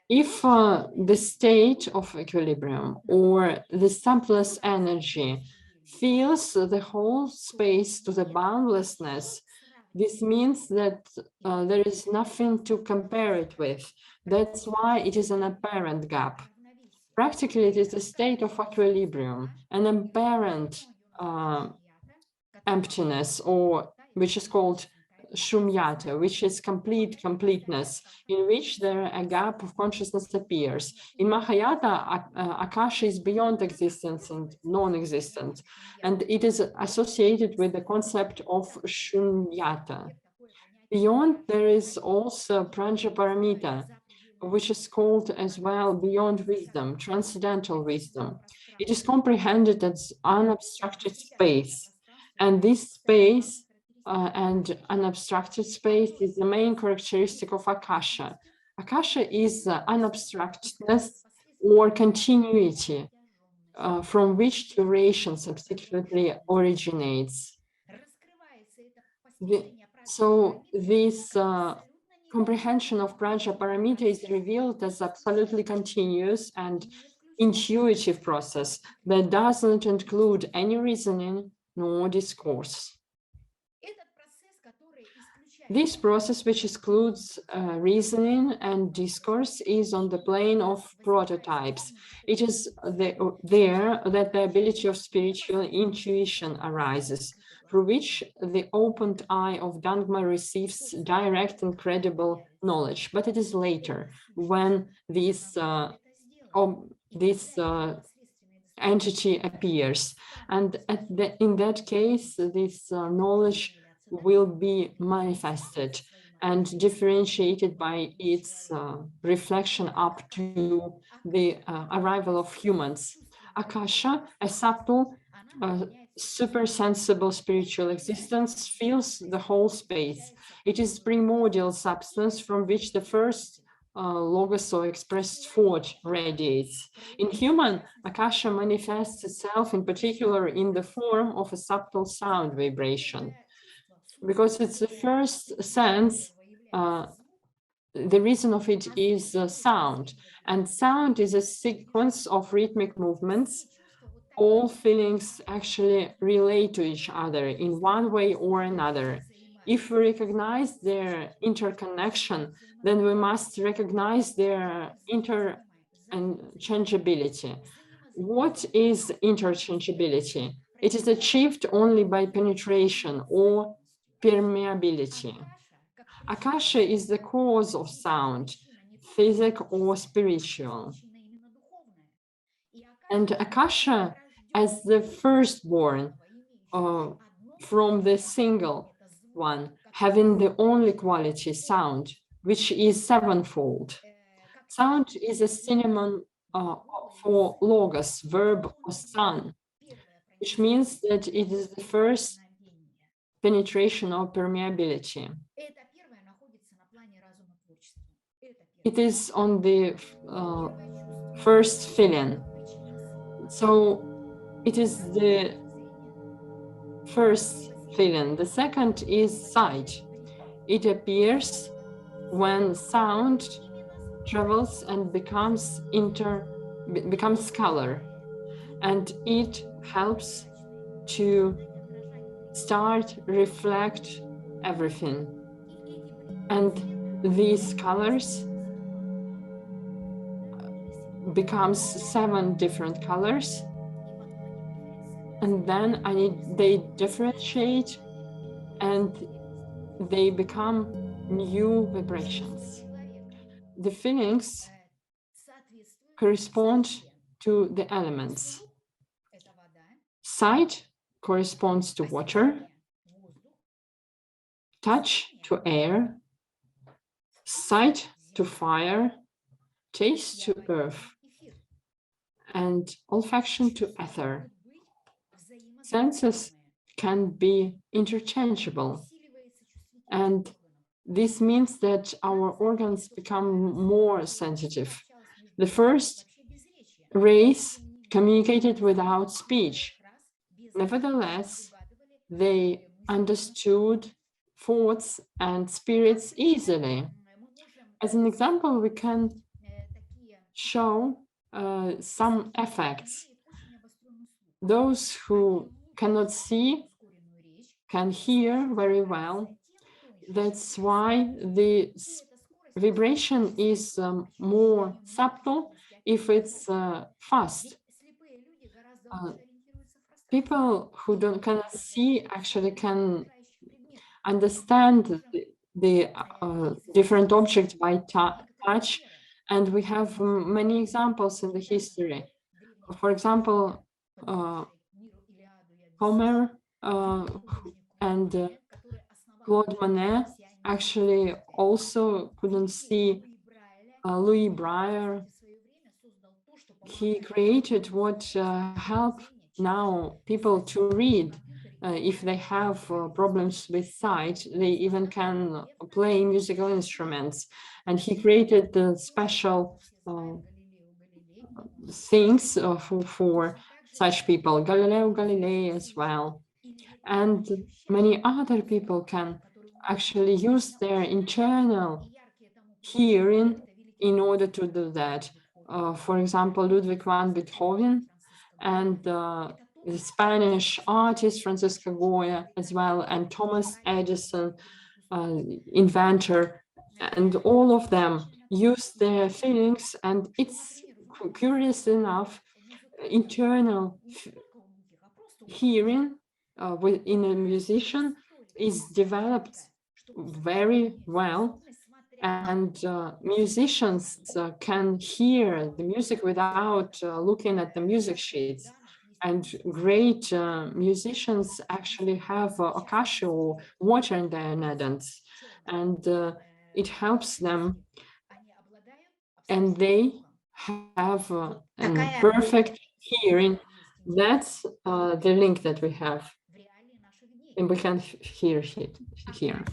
Speaker 1: If the state of equilibrium or the subtlest energy fills the whole space to the boundlessness, this means that there is nothing to compare it with. That's why it is an apparent gap. Practically, it is a state of equilibrium, an apparent emptiness, or which is called shunyata, which is completeness, in which there a gap of consciousness appears. In Mahayana, Akasha is beyond existence and non-existence, and it is associated with the concept of shunyata. Beyond, there is also Pranjaparamita, which is called as well beyond wisdom, transcendental wisdom. It is comprehended as unobstructed space. And this space and unobstructed space is the main characteristic of Akasha. Akasha is unobstructedness or continuity from which duration subsequently originates. So this comprehension of Prajnaparamita is revealed as absolutely continuous and intuitive process that doesn't include any reasoning nor discourse. This process, which excludes reasoning and discourse, is on the plane of prototypes. It is there that the ability of spiritual intuition arises, through which the opened eye of Dangma receives direct and credible knowledge. But it is later when this entity appears. And in that case, this knowledge will be manifested and differentiated by its reflection up to the arrival of humans. Akasha, a subtle, super sensible spiritual existence, fills the whole space. It is primordial substance from which the first logos or expressed thought radiates. In human, Akasha manifests itself in particular in the form of a subtle sound vibration. Because it's the first sense, the reason of it is sound. And sound is a sequence of rhythmic movements. All feelings actually relate to each other in one way or another. If we recognize their interconnection, then we must recognize their interchangeability. What is interchangeability? It is achieved only by penetration or permeability. Akasha is the cause of sound, physical or spiritual. And Akasha, as the firstborn from the single one, having the only quality, sound, which is sevenfold. Sound is a synonym for logos, verb, or son, which means that it is the first penetration or permeability. It is on the first feeling. So it is the first feeling. The second is sight. It appears when sound travels and becomes color, and it helps to start reflect everything. And these colors becomes 7 different colors, and then they differentiate and they become new vibrations. The feelings correspond to the elements. Sight corresponds to water, touch to air, sight to fire, taste to earth, and olfaction to ether. Senses can be interchangeable, and this means that our organs become more sensitive. The first race communicated without speech. Nevertheless, they understood thoughts and spirits easily. As an example, we can show some effects. Those who cannot see can hear very well. That's why the vibration is more subtle if it's fast. People who cannot see actually can understand the different objects by touch, and we have many examples in the history. For example, Homer and Claude Monet actually also couldn't see. Louis Braille, he created what help now people to read. If they have problems with sight, they even can play musical instruments. And he created the special things for such people, Galileo Galilei as well. And many other people can actually use their internal hearing in order to do that. For example, Ludwig van Beethoven and the Spanish artist Francisco Goya as well, and Thomas Edison, inventor, and all of them use their feelings, and it's curious enough, internal hearing in a musician is developed very well, and musicians can hear the music without looking at the music sheets. And great musicians actually have akasha or water in their nadans, and it helps them, and they have a perfect hearing. That's the link that we have, and we can hear it here.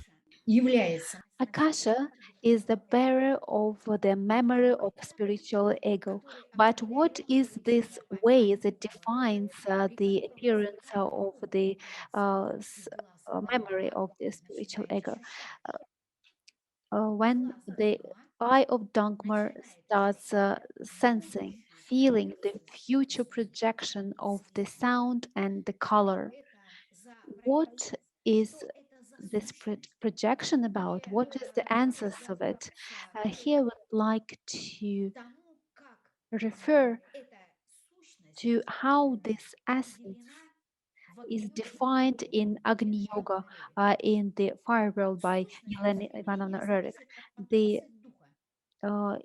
Speaker 2: Akasha is the bearer of the memory of spiritual ego. But what is this way that defines the appearance of the memory of the spiritual ego? When the eye of Dangma starts sensing, feeling the future projection of the sound and the color, what is this projection about? What is the answers of it? Here, I would like to refer to how this essence is defined in Agni Yoga in the Fire World by Yelena Ivanovna Rerik. The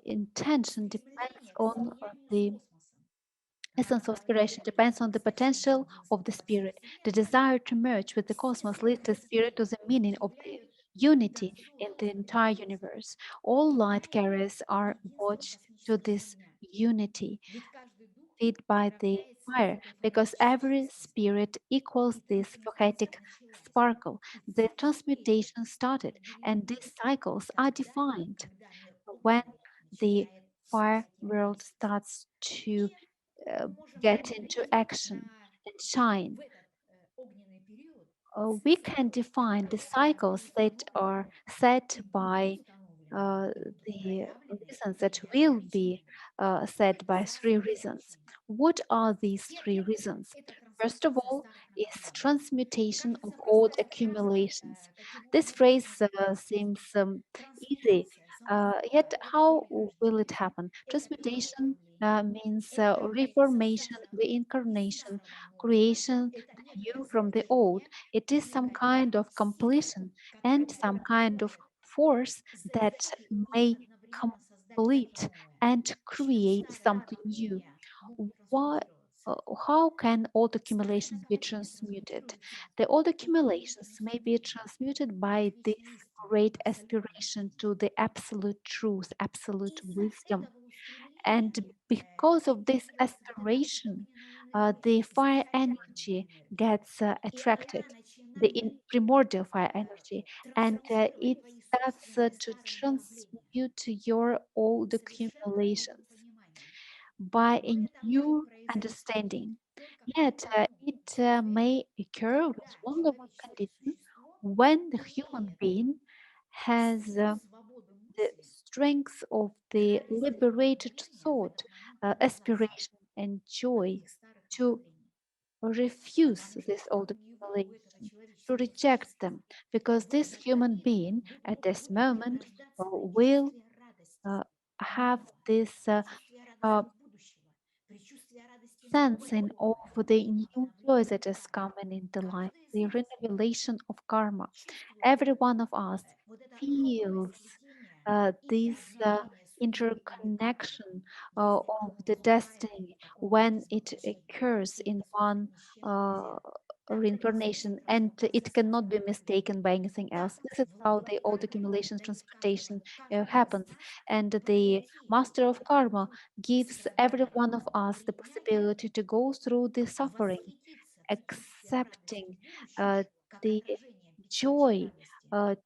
Speaker 2: intention depends on the essence of spiration, depends on the potential of the spirit. The desire to merge with the cosmos leads the spirit to the meaning of the unity in the entire universe. All light carriers are watched to this unity, fed by the fire, because every spirit equals this poetic sparkle. The transmutation started, and these cycles are defined when the fire world starts to get into action and shine. We can define the cycles that are set by uh, the reasons that will be set by three reasons. What are these three reasons? First of all, is transmutation of old accumulations. This phrase seems easy, yet how will it happen? Transmutation means reformation, reincarnation, creation, the new from the old. It is some kind of completion and some kind of force that may complete and create something new. Why, how can old accumulations be transmuted? The old accumulations may be transmuted by this great aspiration to the absolute truth, absolute wisdom. And because of this aspiration, the fire energy gets attracted, the primordial fire energy, and it starts to transmute your old accumulations by a new understanding. Yet it may occur with only one condition: when the human being has the strength of the liberated thought, aspiration, and joy to refuse this old accumulation, to reject them, because this human being at this moment will uh, have this uh, sensing of the new joy that is coming in the life, the revelation of karma. Every one of us feels this interconnection of the destiny when it occurs in one uh, reincarnation, and it cannot be mistaken by anything else. This is how the old accumulation transportation happens, and the master of karma gives every one of us the possibility to go through the suffering, accepting uh, the joy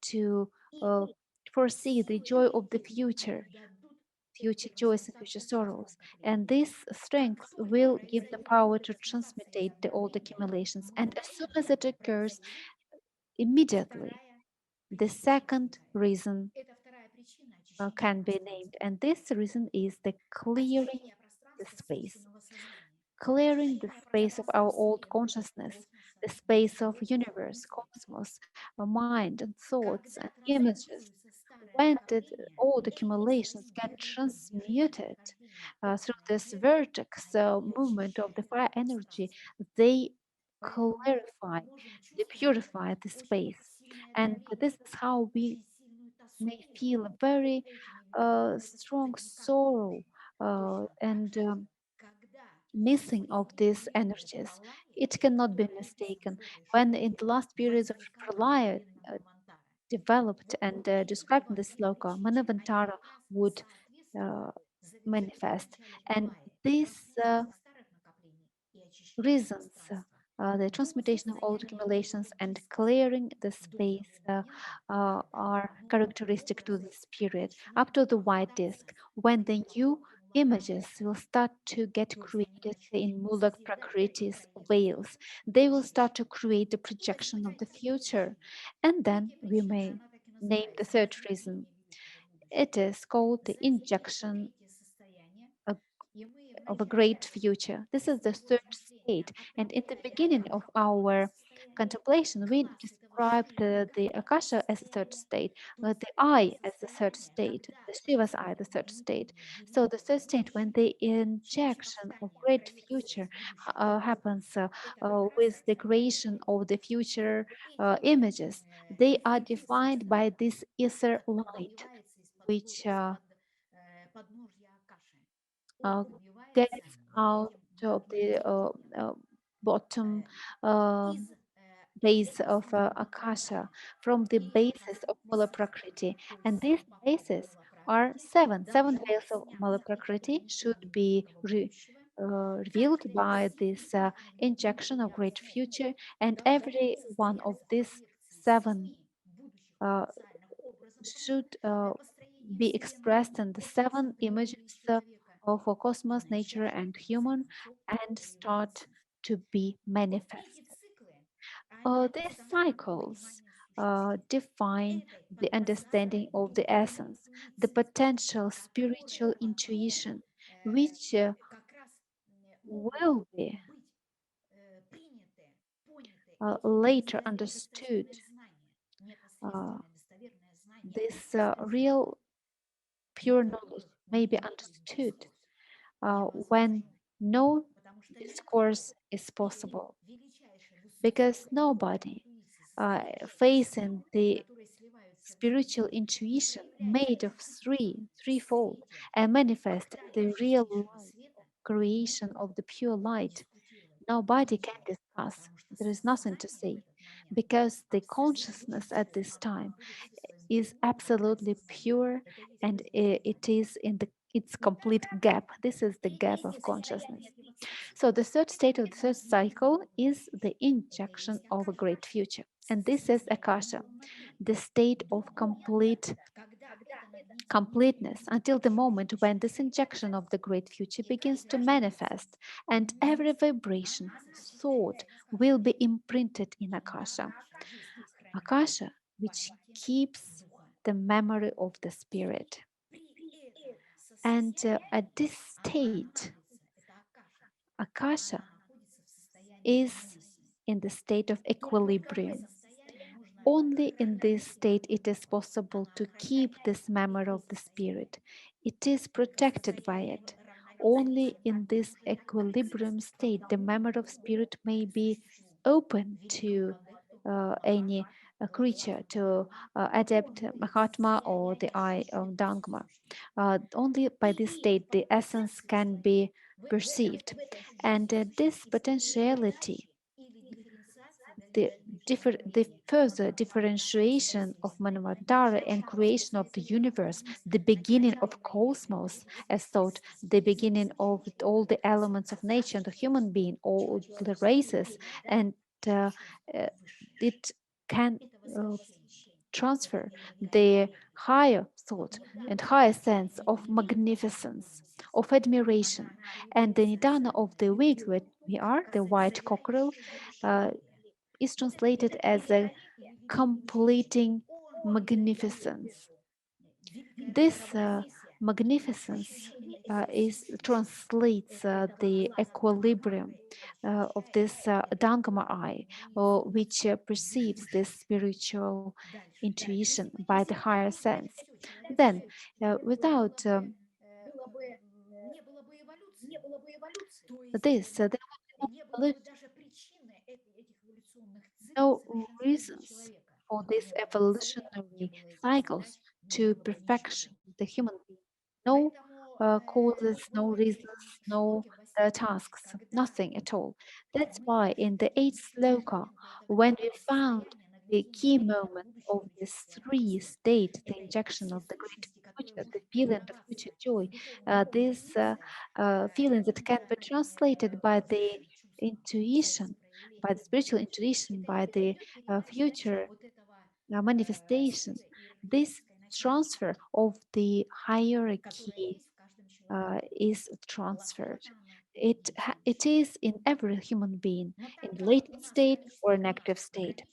Speaker 2: to uh, foresee the joy of the future, future joys and future sorrows. And this strength will give the power to transmutate the old accumulations. And as soon as it occurs, immediately the second reason can be named. And this reason is the clearing the space, clearing the space of our old consciousness, the space of universe, cosmos, mind and thoughts and images. When the old accumulations get transmuted through this vertex movement of the fire energy, they clarify, they purify the space. And this is how we may feel a very strong sorrow and missing of these energies. It cannot be mistaken. When in the last periods of Pralaya developed and described in the Sloka, Manavantara would uh, manifest. And these reasons, the transmutation of old accumulations and clearing the space are characteristic to this period, up to the white disk, when the new images will start to get created in Mulak Prakriti's veils. They will start to create the projection of the future. And then we may name the third reason. It is called the injection of a great future. This is the third state. And in the beginning of our contemplation, we described the Akasha as a third state, the I as the third state, the Shiva's I, the third state. So the third state, when the injection of great future happens with the creation of the future images, they are defined by this ether light, which uh, gets out of the bottom uh, base of Akasha from the basis of Mula Prakriti. And these bases are seven. Seven veils of Mula Prakriti should be revealed by this injection of great future, and every one of these seven uh, should be expressed in the seven images of a cosmos, nature, and human, and start to be manifested. These cycles define the understanding of the essence, the potential spiritual intuition, which will be later understood. Uh, this real pure knowledge may be understood when no discourse is possible, because nobody facing the spiritual intuition made of threefold, and manifest the real light of creation of the pure light. Nobody can discuss. There is nothing to say because the consciousness at this time is absolutely pure and it is in its complete gap. This is the gap of consciousness. So the third state of the third cycle is the injection of a great future. And this is Akasha, the state of completeness until the moment when this injection of the great future begins to manifest and every vibration, thought will be imprinted in Akasha. Akasha, which keeps the memory of the spirit. And at this state, Akasha is in the state of equilibrium. Only in this state it is possible to keep this memory of the spirit. It is protected by it. Only in this equilibrium state the memory of spirit may be open to any creature, to adept Mahatma or the eye of Dangma. Only by this state the essence can be perceived. And this potentiality, the further differentiation of Manvantara and creation of the universe, the beginning of cosmos, as thought, the beginning of all the elements of nature and the human being, all the races, and uh, uh, it can uh, transfer the higher thought and higher sense of magnificence, of admiration, and the nidana of the wig that we are, the white cockerel, uh, is translated as a completing magnificence. This magnificence is translates the equilibrium of this Dangma eye, which perceives this spiritual intuition by the higher sense. Then, without there will be no reasons for these evolutionary cycles to perfection of the human being. No causes, no reasons, no tasks, nothing at all. That's why in the eighth sloka, when we found the key moment of this three state, the injection of the great future, the feeling of future joy, this feeling that can be translated by the intuition, by the spiritual intuition, by the future manifestation, this transfer of the hierarchy is transferred. It is in every human being, in latent state or an active state.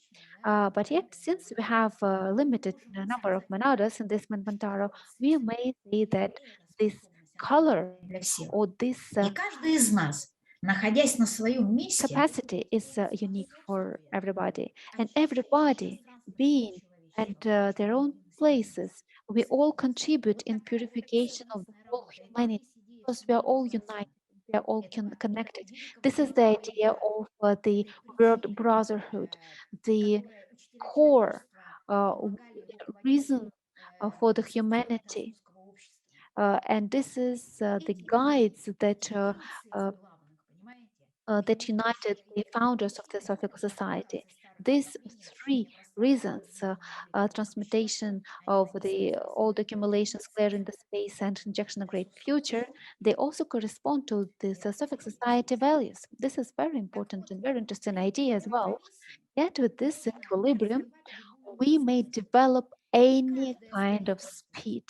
Speaker 2: But yet, since we have a limited number of monadas in this manvantara, we may say that this color
Speaker 3: для всех.
Speaker 2: or this
Speaker 3: И каждый из нас, находясь на своем месте,
Speaker 2: capacity is unique for everybody, and everybody being at their own places, we all contribute in purification of the whole humanity because we are all united, we are all connected. This is the idea of the word brotherhood, the core reason for the humanity. And this is the guides uh, that united the founders of the Theosophical Society. These three reasons, transmutation of the old accumulations, clearing the space, and injection of great future, they also correspond to the Theosophic Society values. This is very important and very interesting idea as well. Yet with this equilibrium, we may develop any kind of speed.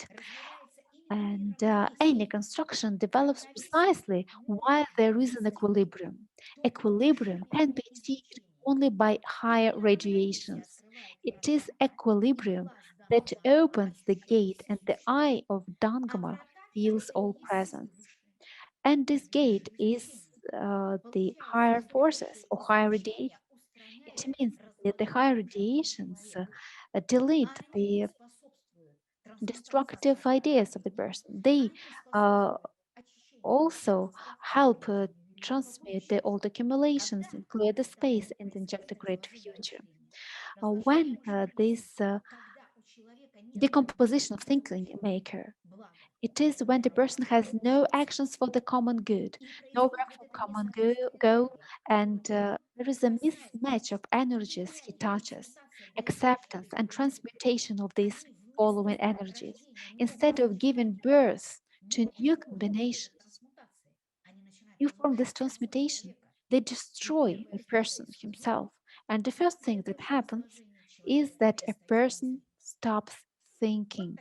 Speaker 2: And any construction develops precisely while there is an equilibrium. Equilibrium can be achieved only by higher radiations. It is equilibrium that opens the gate, and the eye of Dangma feels all presence. And this gate is the higher forces or higher radiation. It means that the higher radiations delete the destructive ideas of the person. They uh, also help transmute the old accumulations and clear the space and inject a great future. When this decomposition of thinking maker. It is when the person has no actions for the common good, no work for common goal, and there is a mismatch of energies he touches, acceptance and transmutation of these following energies. Instead of giving birth to new combinations, you form this transmutation. They destroy a person himself. And the first thing that happens is that a person stops thinking.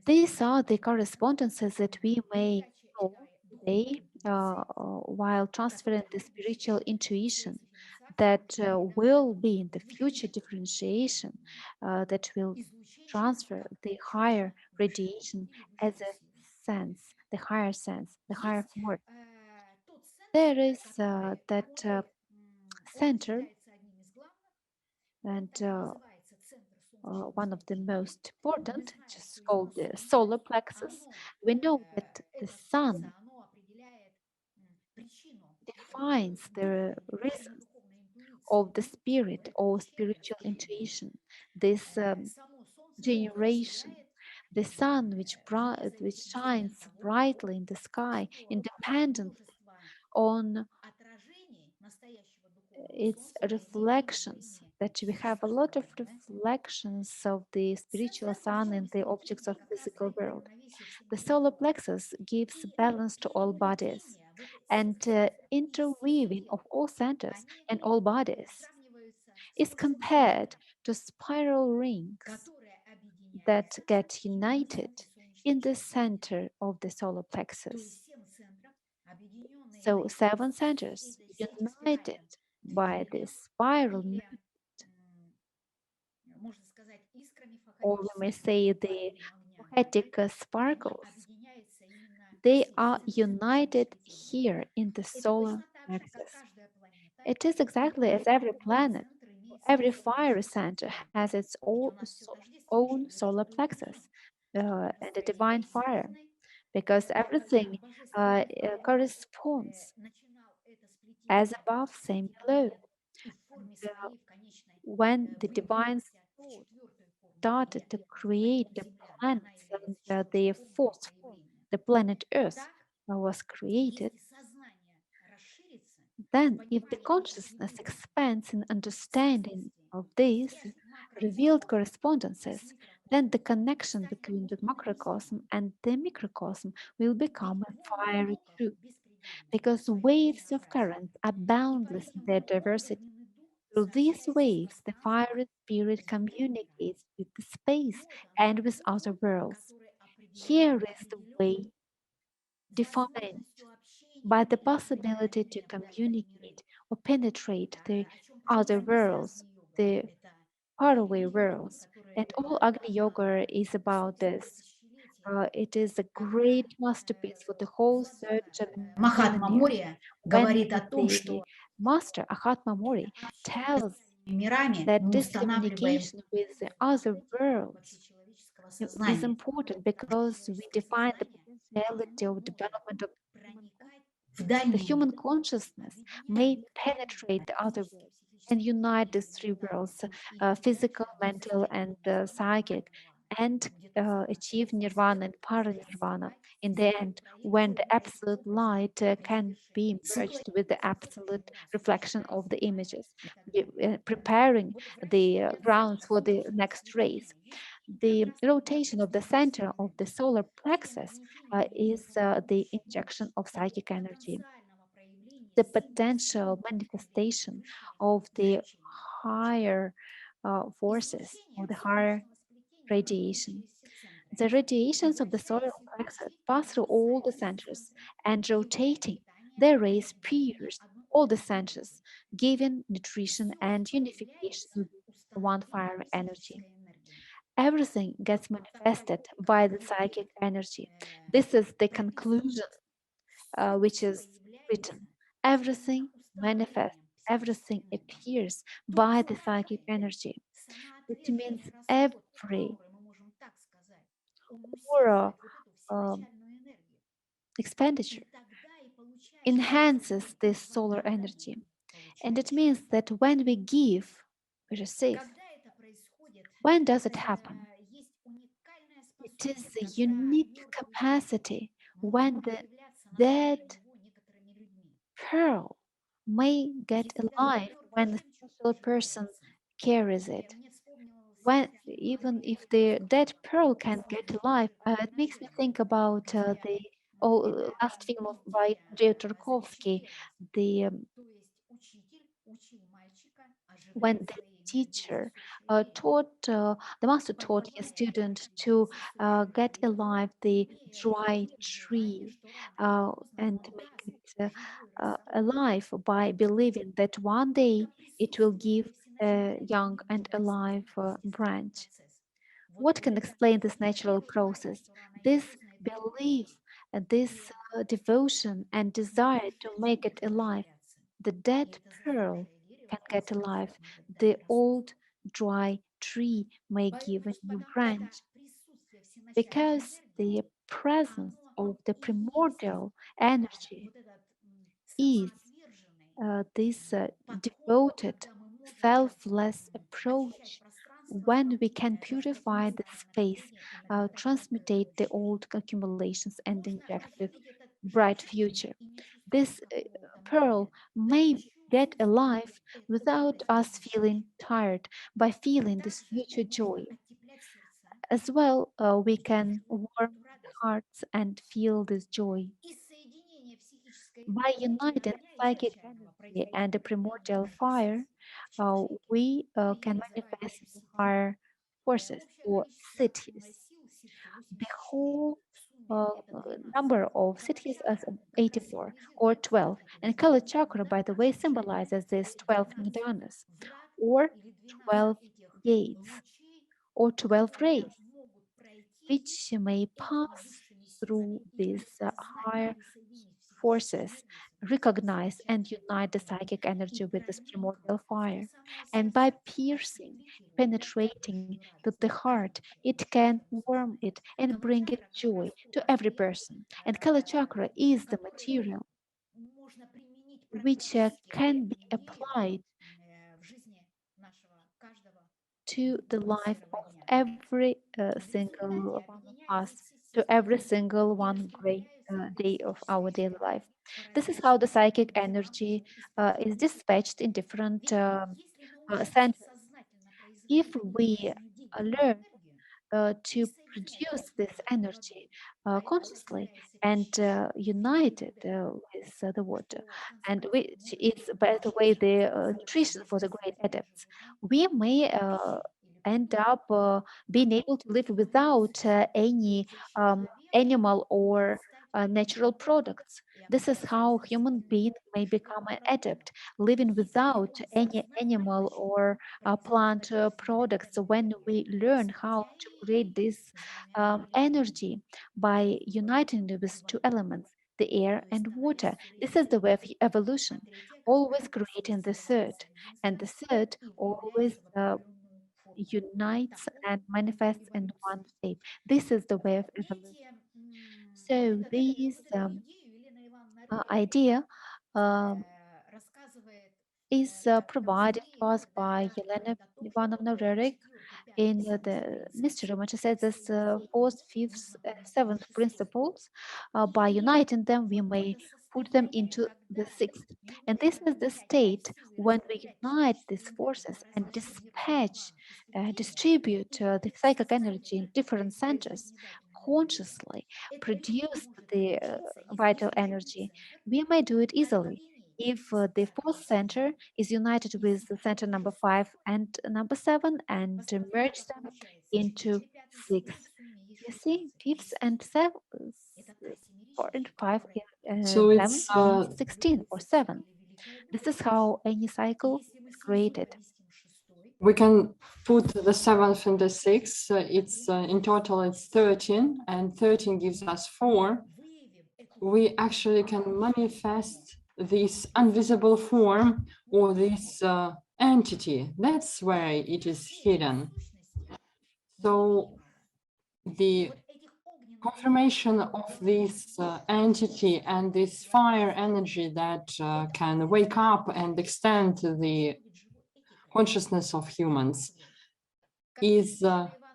Speaker 2: These are the correspondences that we may know today while transferring the spiritual intuition that will be in the future differentiation that will transfer the higher radiation as a sense, the higher form. There is that center, and one of the most important, just called the solar plexus. We know that the sun defines the reasons of the spirit or spiritual intuition, this generation. The sun, which shines brightly in the sky, independently on its reflections, that we have a lot of reflections of the spiritual sun in the objects of physical world. The solar plexus gives balance to all bodies and interweaving of all centers and all bodies is compared to spiral rings that get united in the center of the solar plexus. So seven centers united by this spiral movement, or we may say the poetic sparkles, they are united here in the solar plexus. It is exactly as every planet, every fiery center has its own solar plexus and a divine fire, because everything corresponds as above, same below. And when the divine thought started to create the planets and the fourth form, the planet Earth, was created, then if the consciousness expands in understanding of these revealed correspondences, then the connection between the macrocosm and the microcosm will become a fiery truth, because waves of current are boundless in their diversity. Through these waves, the fiery spirit communicates with the space and with other worlds. Here is the way defined by the possibility to communicate or penetrate the other worlds, the faraway worlds. And all Agni Yoga is about this. It is a great masterpiece for the whole third
Speaker 3: Махатма
Speaker 2: millennium.
Speaker 3: Мурия
Speaker 2: When
Speaker 3: говорит о том,
Speaker 2: the
Speaker 3: что
Speaker 2: master Ahatma Mori tells
Speaker 3: мирами
Speaker 2: that
Speaker 3: мы
Speaker 2: this
Speaker 3: устанавливаем
Speaker 2: communication with the other worlds is
Speaker 3: сознание.
Speaker 2: important because we define the potentiality of development of human
Speaker 3: В
Speaker 2: consciousness. The
Speaker 3: дальний
Speaker 2: human
Speaker 3: мир.
Speaker 2: consciousness may penetrate the other worlds and unite these three worlds, physical, mental, and psychic, and achieve nirvana and paranirvana. In the end, when the absolute light can be merged with the absolute reflection of the images, preparing the grounds for the next race. The rotation of the center of the solar plexus is the injection of psychic energy, the potential manifestation of the higher forces, of the higher radiation. The radiations of the solar plexus pass through all the centers, and rotating, their rays pierce all the centers, giving nutrition and unification with one fire energy. Everything gets manifested by the psychic energy. This is the conclusion which is written. Everything manifests, everything appears by the psychic energy, which means every aura expenditure enhances this solar energy. And it means that when we give, we receive. When does it happen? It is a unique capacity when the dead pearl may get alive when a special person carries it. When even if the dead pearl can get alive, it makes me think about the last film of by Andrei Tarkovsky, the when the teacher the master taught his student to get alive the dry tree and make it alive by believing that one day it will give a young and alive branch. What can explain this natural process? This belief, this devotion and desire to make it alive. The dead pearl can get alive. The old dry tree may give a new branch because the presence of the primordial energy is this devoted, selfless approach when we can purify the space, transmutate the old accumulations, and inject the bright future. This pearl may get alive without us feeling tired by feeling this future joy. As well, we can warm the hearts and feel this joy. By uniting psychic energy and the primordial fire, we can manifest the higher forces or cities. The whole number of cities as 84 or 12. And color chakra, by the way, symbolizes these 12 nidanas or 12 gates or 12 rays, which may pass through these higher forces, recognize and unite the psychic energy with this primordial fire. And by piercing, penetrating to the heart, it can warm it and bring it joy to every person. And Kala Chakra is the material which can be applied to the life of every single one of us, to every single one great day of our daily life. This is how the psychic energy is dispatched in different centers. If we learn to produce this energy consciously and unite it with the water, and which is, by the way, the nutrition for the great adepts, we may end up being able to live without any animal or natural products. This is how human being may become an adept, living without any animal or plant products when we learn how to create this energy by uniting it with two elements, the air and water. This is the way of evolution, always creating the third, and the third always unites and manifests in one shape. This is the way of evolution. So this idea um, is provided to us by Yelena Ivanovna Rerik in the mystery, which says this fourth, fifth, seventh principles. By uniting them, we may put them into the sixth. And this is the state when we unite these forces and distribute the psychic energy in different centers, consciously produce the vital energy. We may do it easily if the fourth center is united with the center number 5 and number 7 and merge them into 6. You see, fifth and 7, 4 and 5,
Speaker 1: So
Speaker 2: 7
Speaker 1: it's
Speaker 2: means 16 or 7. This is how any cycle is created.
Speaker 1: we can put the seventh and the sixth. It's in total it's 13, and 13 gives us 4. We actually can manifest this invisible form or this entity. That's where it is hidden. So the confirmation of this entity and this fire energy that can wake up and extend the consciousness of humans is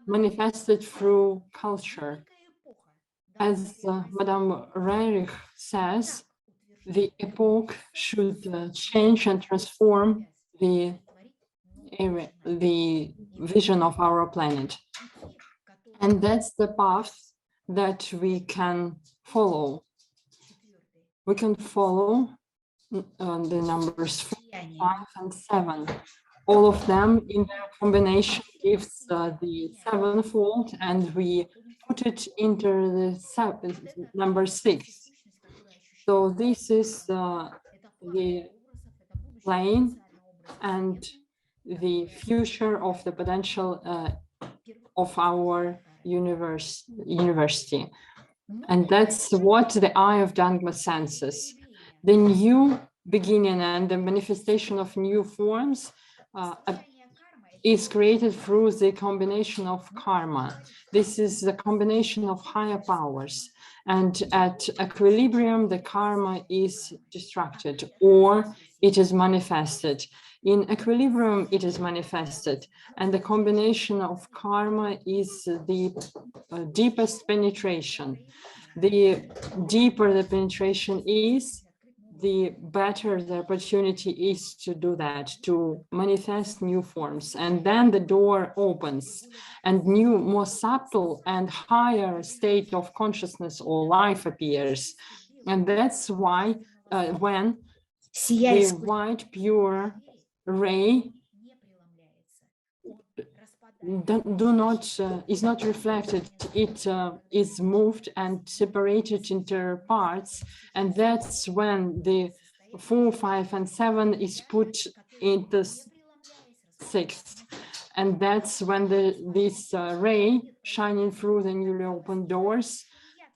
Speaker 1: manifested through culture. As Madame Reich says, the epoch should change and transform the vision of our planet. And that's the path that we can follow. We can follow the numbers 4, 5, and 7. All of them in their combination gives the sevenfold, and we put it into the number 6. So this is the plane and the future of the potential of our university. And that's what the eye of Dangma senses. The new beginning and the manifestation of new forms is created through the combination of karma. This is the combination of higher powers. And at equilibrium, the karma is destructed or it is manifested. In equilibrium, it is manifested. And the combination of karma is the deepest penetration. The deeper the penetration is, the better the opportunity is to do that, to manifest new forms. And then the door opens and new, more subtle and higher state of consciousness or life appears. And that's why when the white pure ray is not reflected, it is moved and separated into parts, and that's when the 4, 5, and 7 is put into 6, and that's when this ray shining through the newly opened doors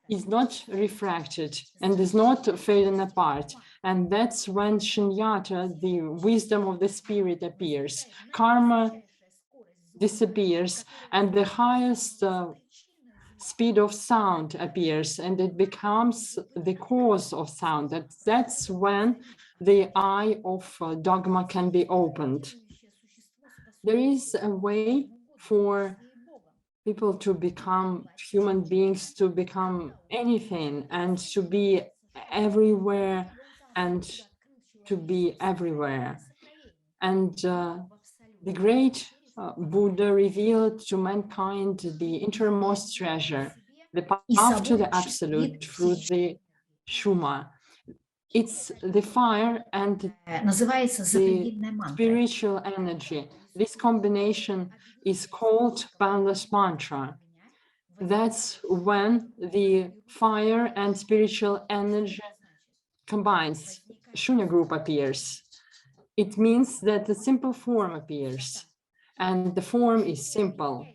Speaker 1: is not refracted and is not fading apart. And that's when Shunyata, the wisdom of the spirit, appears. Karma disappears and the highest speed of sound appears, and it becomes the cause of sound. That's when the eye of dogma can be opened. There is a way for people to become human beings, to become anything and to be everywhere and to be everywhere. And the great Buddha revealed to mankind the innermost treasure, the path to the absolute through the Shuma. It's the fire and the spiritual energy. This combination is called boundless mantra. That's when the fire and spiritual energy combines. Shunya group appears. It means that the simple form appears, and the form is simple.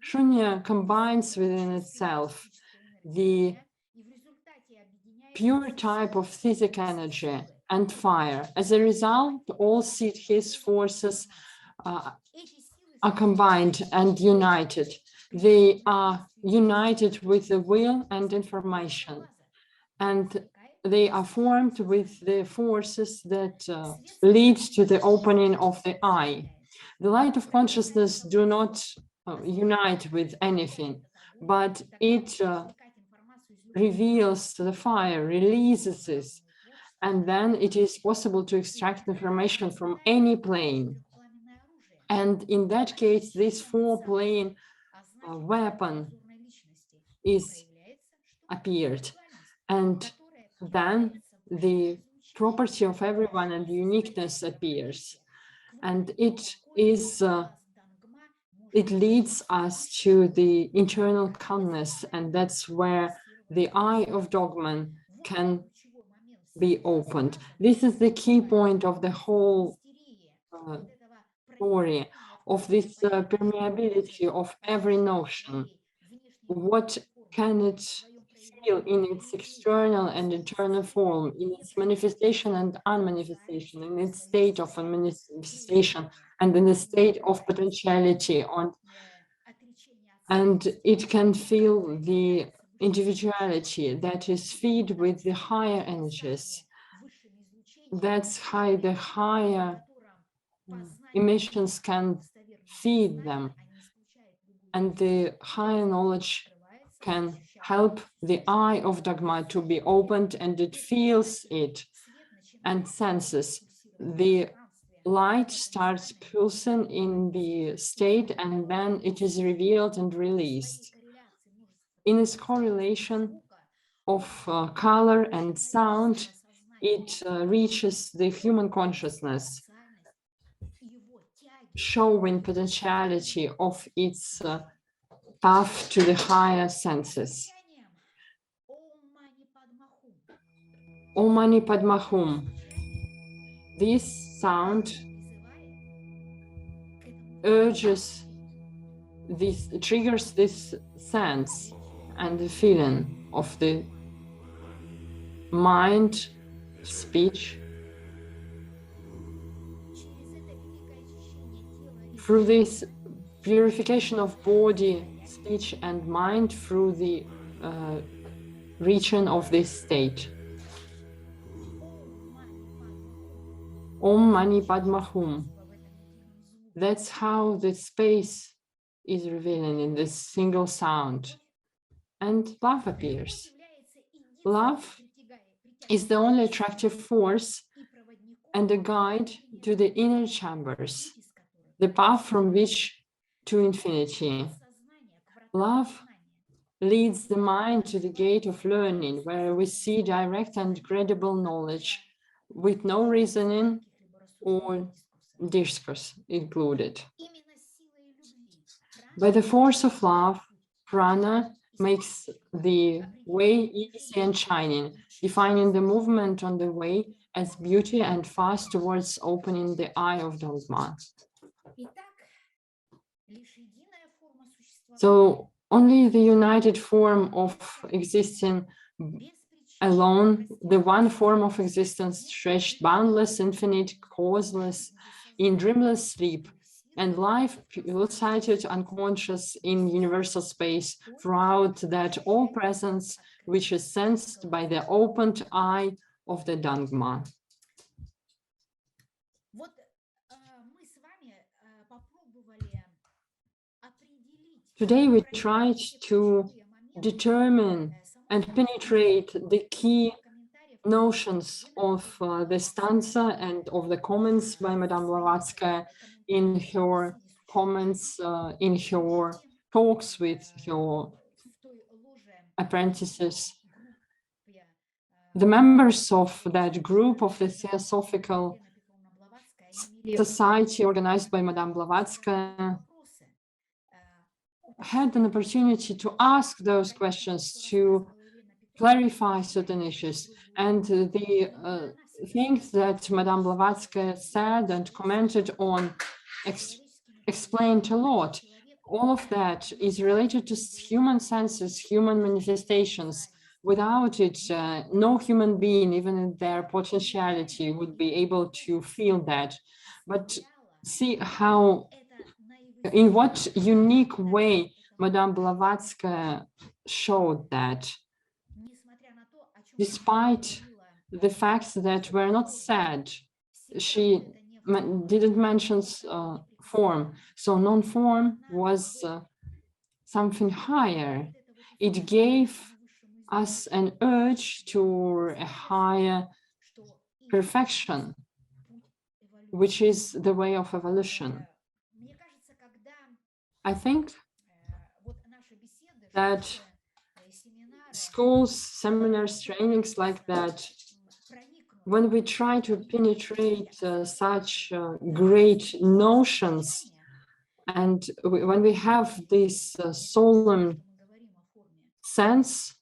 Speaker 1: Shunya combines within itself the pure type of physic energy and fire. As a result, all Siddhis forces are combined and united. They are united with the will and information, and they are formed with the forces that lead to the opening of the eye. The light of consciousness do not unite with anything, but it reveals the fire, releases this, and then it is possible to extract information from any plane. And in that case, this 4-plane weapon is appeared. And then the property of everyone and uniqueness appears. And it is it leads us to the internal calmness, and that's where the eye of dogma can be opened. This is the key point of the whole story, of this permeability of every notion. What can it feel in its external and internal form, in its manifestation and unmanifestation, in its state of manifestation and in the state of potentiality, and it can feel the individuality that is fed with the higher energies. That's how the higher emissions can feed them. and the higher knowledge can help the eye of Dangma to be opened, and it feels it and senses. The light starts pulsing in the state, and then it is revealed and released. In its correlation of color and sound, it reaches the human consciousness, showing potentiality of its path to the higher senses. Om Mani Padma Hum. This sound triggers this sense and the feeling of the mind, speech. Through this purification of body, speech, and mind, through the region of this state. Om Mani Padma Hum. That's how the space is revealing in this single sound. And love appears. Love is the only attractive force and a guide to the inner chambers, the path from which to infinity. Love leads the mind to the gate of learning, where we see direct and credible knowledge with no reasoning or discourse included. By the force of love, Prana makes the way easy and shining, defining the movement on the way as beauty and fast towards opening the eye of Dangma. So only the united form of existing alone, the one form of existence stretched boundless, infinite, causeless, in dreamless sleep, and life pulsated unconscious in universal space throughout that all presence which is sensed by the opened eye of the Dangma. Today we tried to determine and penetrate the key notions of the stanza and of the comments by Madame Blavatsky in her comments, in her talks with her apprentices. The members of that group of the Theosophical Society organized by Madame Blavatsky had an opportunity to ask those questions, to clarify certain issues. And the things that Madame Blavatsky said and commented on explained a lot. All of that is related to human senses, human manifestations. Without it, no human being, even in their potentiality, would be able to feel that. But see how, in what unique way Madame Blavatsky showed that, despite the facts that were not said, she didn't mention form. So non-form was something higher. It gave us an urge to a higher perfection, which is the way of evolution. I think that schools, seminars, trainings like that, when we try to penetrate such great notions, and when we have this solemn sense,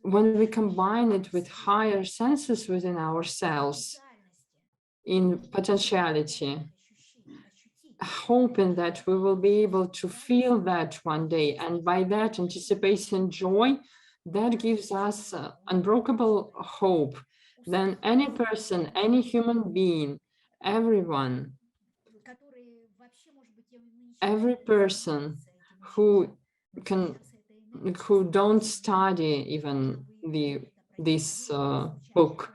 Speaker 1: when we combine it with higher senses within ourselves in potentiality, hoping that we will be able to feel that one day, and by that anticipation joy, that gives us unbreakable hope. Then any person, any human being, everyone, every person who don't study even this book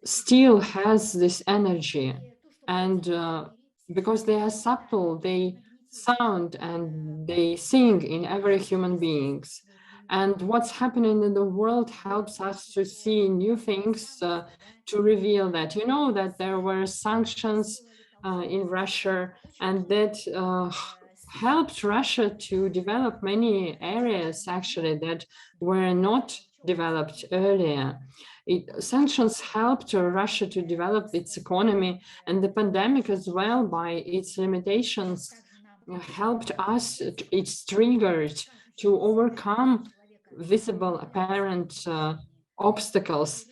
Speaker 1: still has this energy, and because they are subtle, they sound and they sing in every human beings. And what's happening in the world helps us to see new things, to reveal that. You know that there were sanctions in Russia, and that helped Russia to develop many areas actually that were not developed earlier. Sanctions helped Russia to develop its economy, and the pandemic as well, by its limitations, helped us, it's triggered to overcome visible, apparent obstacles.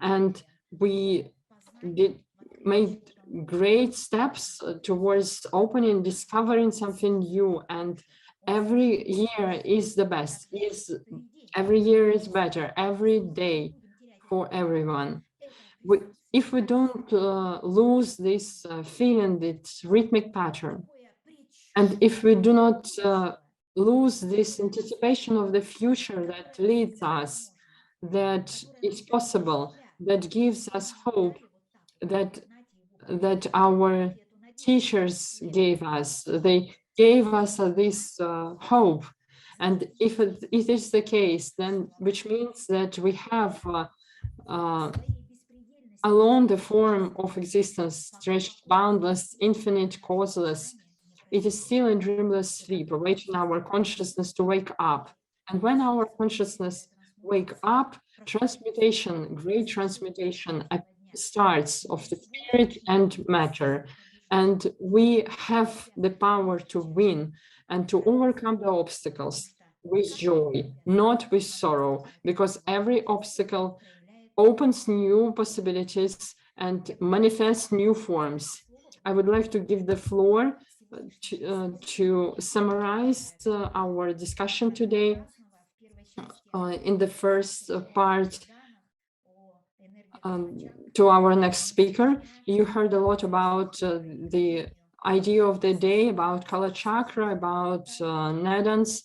Speaker 1: And we did made great steps towards opening, discovering something new. And every year is the best, every year is better, every day for everyone. If we don't lose this feeling, this rhythmic pattern, and if we do not lose this anticipation of the future that leads us, that is possible, that gives us hope, that our teachers gave us, they gave us this hope. And if it is the case, then which means that we have alone the form of existence, stretched, boundless, infinite, causeless. It is still in dreamless sleep, awaiting our consciousness to wake up. And when our consciousness wake up, transmutation, great transmutation starts of the spirit and matter. And we have the power to win and to overcome the obstacles with joy, not with sorrow, because every obstacle opens new possibilities and manifests new forms. I would like to give the floor to summarize our discussion today. In the first part, to our next speaker, you heard a lot about the idea of the day, about Kala Chakra, about Nadans.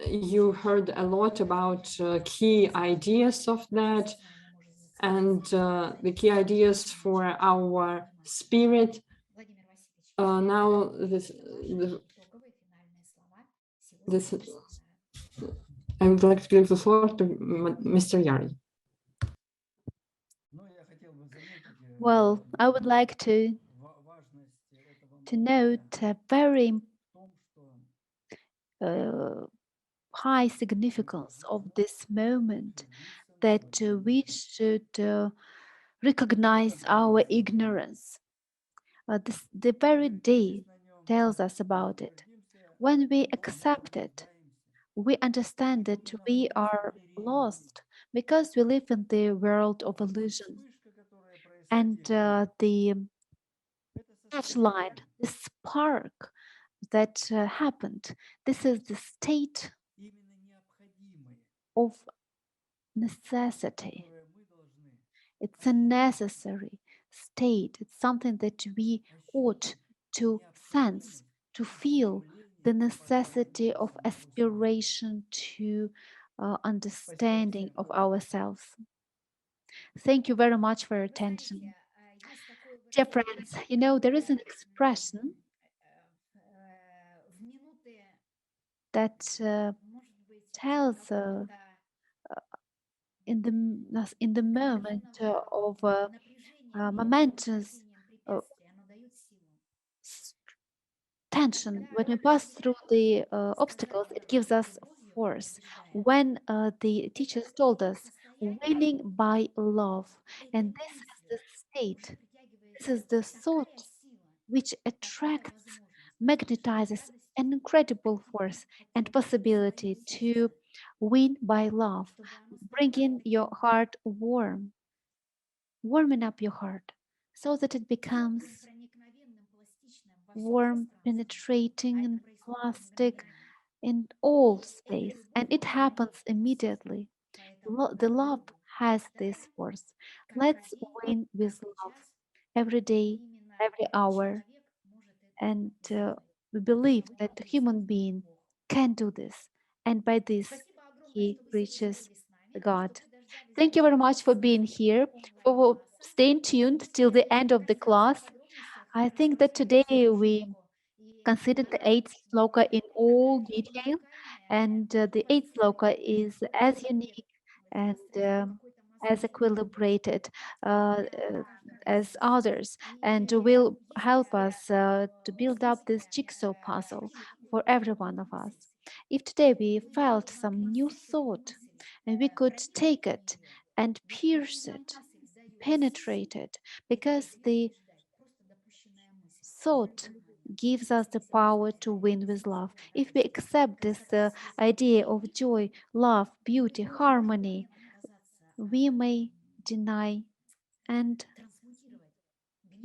Speaker 1: You heard a lot about key ideas of that, and the key ideas for our spirit. Now, I would like to give the floor to Mr. Yari.
Speaker 2: Well, I would like to note a very high significance of this moment, that we should recognize our ignorance. The very day tells us about it. When we accept it, we understand that we are lost because we live in the world of illusion. And the flashlight, the spark that happened, this is the state of necessity. It's a necessary state. It's something that we ought to sense, to feel the necessity of aspiration to understanding of ourselves. Thank you very much for your attention. Dear friends, you know, there is an expression that tells in the moment of momentous tension, when we pass through the obstacles, it gives us force. When the teachers told us, winning by love, and this is the state, this is the thought which attracts, magnetizes an incredible force and possibility to win by love, bringing your heart warming up your heart so that it becomes warm, penetrating, and plastic in all space, and it happens immediately. The love has this force. Let's win with love every day, every hour, and we believe that the human being can do this, and by this he reaches God. Thank you very much for being here, for staying tuned till the end of the class. I think that today we consider the eighth sloka in all detail, and the eighth sloka is as unique and as equilibrated as others, and will help us to build up this jigsaw puzzle for every one of us. If today we felt some new thought, and we could take it and pierce it, penetrate it, because the thought gives us the power to win with love. If we accept this idea of joy, love, beauty, harmony, we may deny and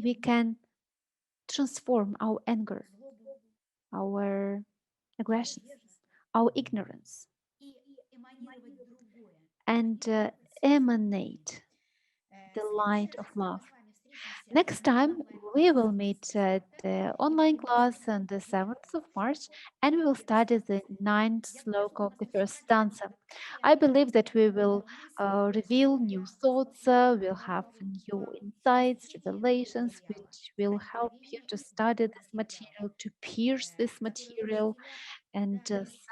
Speaker 2: we can transform our anger, our aggressions, our ignorance, and emanate the light of love. Next time, we will meet at the online class on the 7th of March, and we will study the ninth sloka of the first stanza. I believe that we will reveal new thoughts, we'll have new insights, revelations, which will help you to study this material, to pierce this material, and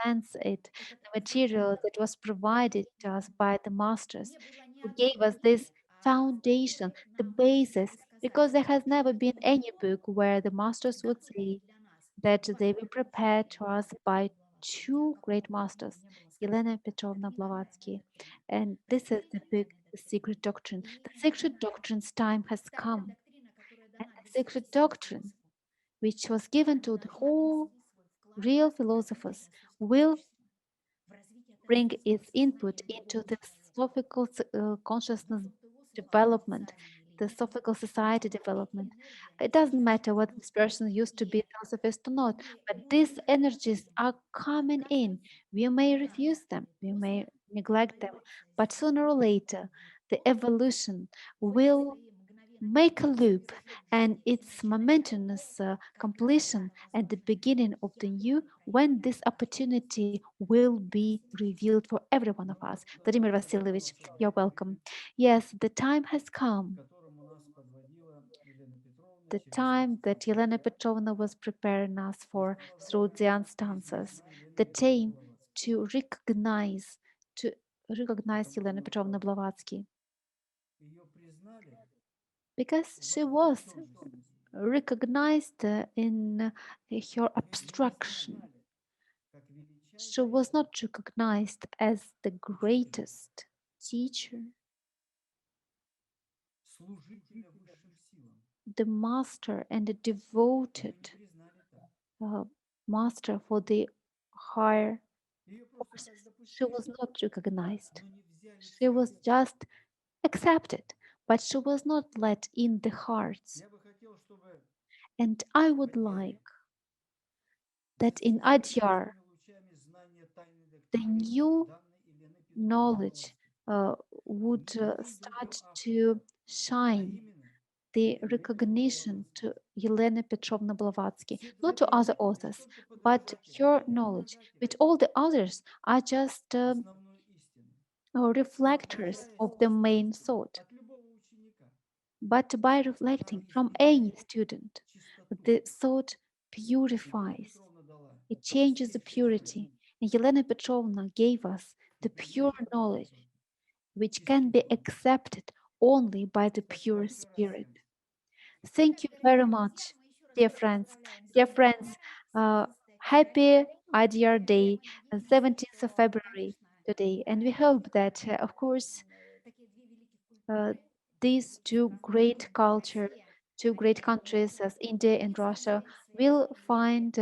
Speaker 2: sense it, the material that was provided to us by the masters who gave us this foundation, the basis, because there has never been any book where the masters would say that they were prepared to us by two great masters, Elena Petrovna Blavatsky. And this is the book, The Secret Doctrine. The Secret Doctrine's time has come. And the Secret Doctrine, which was given to the whole real philosophers, will bring its input into the philosophical consciousness development, the philosophical society development. It doesn't matter whether this person used to be a theosophist or not, but these energies are coming in. We may refuse them, we may neglect them, but sooner or later, the evolution will make a loop, and its momentous completion at the beginning of the new, when this opportunity will be revealed for every one of us. Vladimir Vasilyevich, you're welcome. Yes, the time has come, the time that Yelena Petrovna was preparing us for through the stanzas, the time to recognize Yelena Petrovna Blavatsky, because she was recognized in her abstraction. She was not recognized as the greatest teacher, the master, and the devoted uh, master for the higher forces. She was not recognized. She was just accepted, but she was not let in the hearts. And I would like that in Adyar, the new knowledge would start to shine, the recognition to Yelena Petrovna Blavatsky, not to other authors, but her knowledge, which all the others are just reflectors of the main thought. But by reflecting from any student, the thought purifies, it changes the purity. And Yelena Petrovna gave us the pure knowledge, which can be accepted only by the pure spirit. Thank you very much, dear friends. Dear friends, uh, happy IDR Day, 17th of February today. And we hope that, of course, uh, these two great countries as India and Russia will find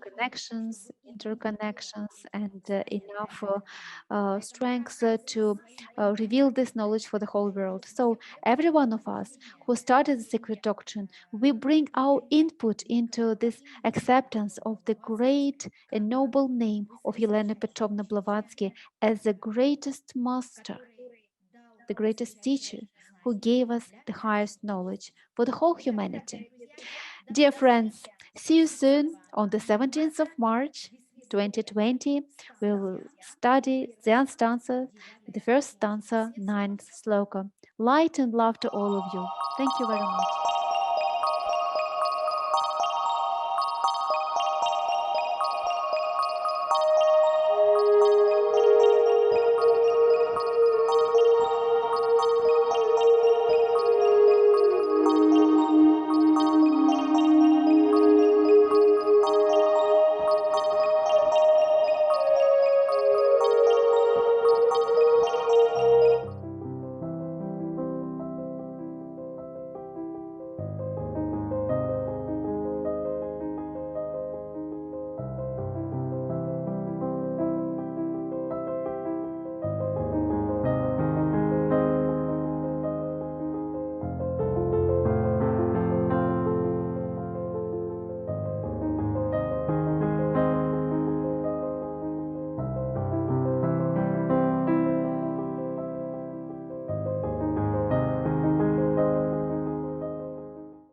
Speaker 2: connections, interconnections, and enough strength to reveal this knowledge for the whole world. So every one of us who started the Secret Doctrine, we bring our input into this acceptance of the great and noble name of Yelena Petrovna Blavatsky as the greatest master, the greatest teacher who gave us the highest knowledge for the whole humanity. Dear friends, see you soon on the 17th of March 2020. We will study the stanza, the first stanza, ninth sloka. Light and love to all of you. Thank you very much.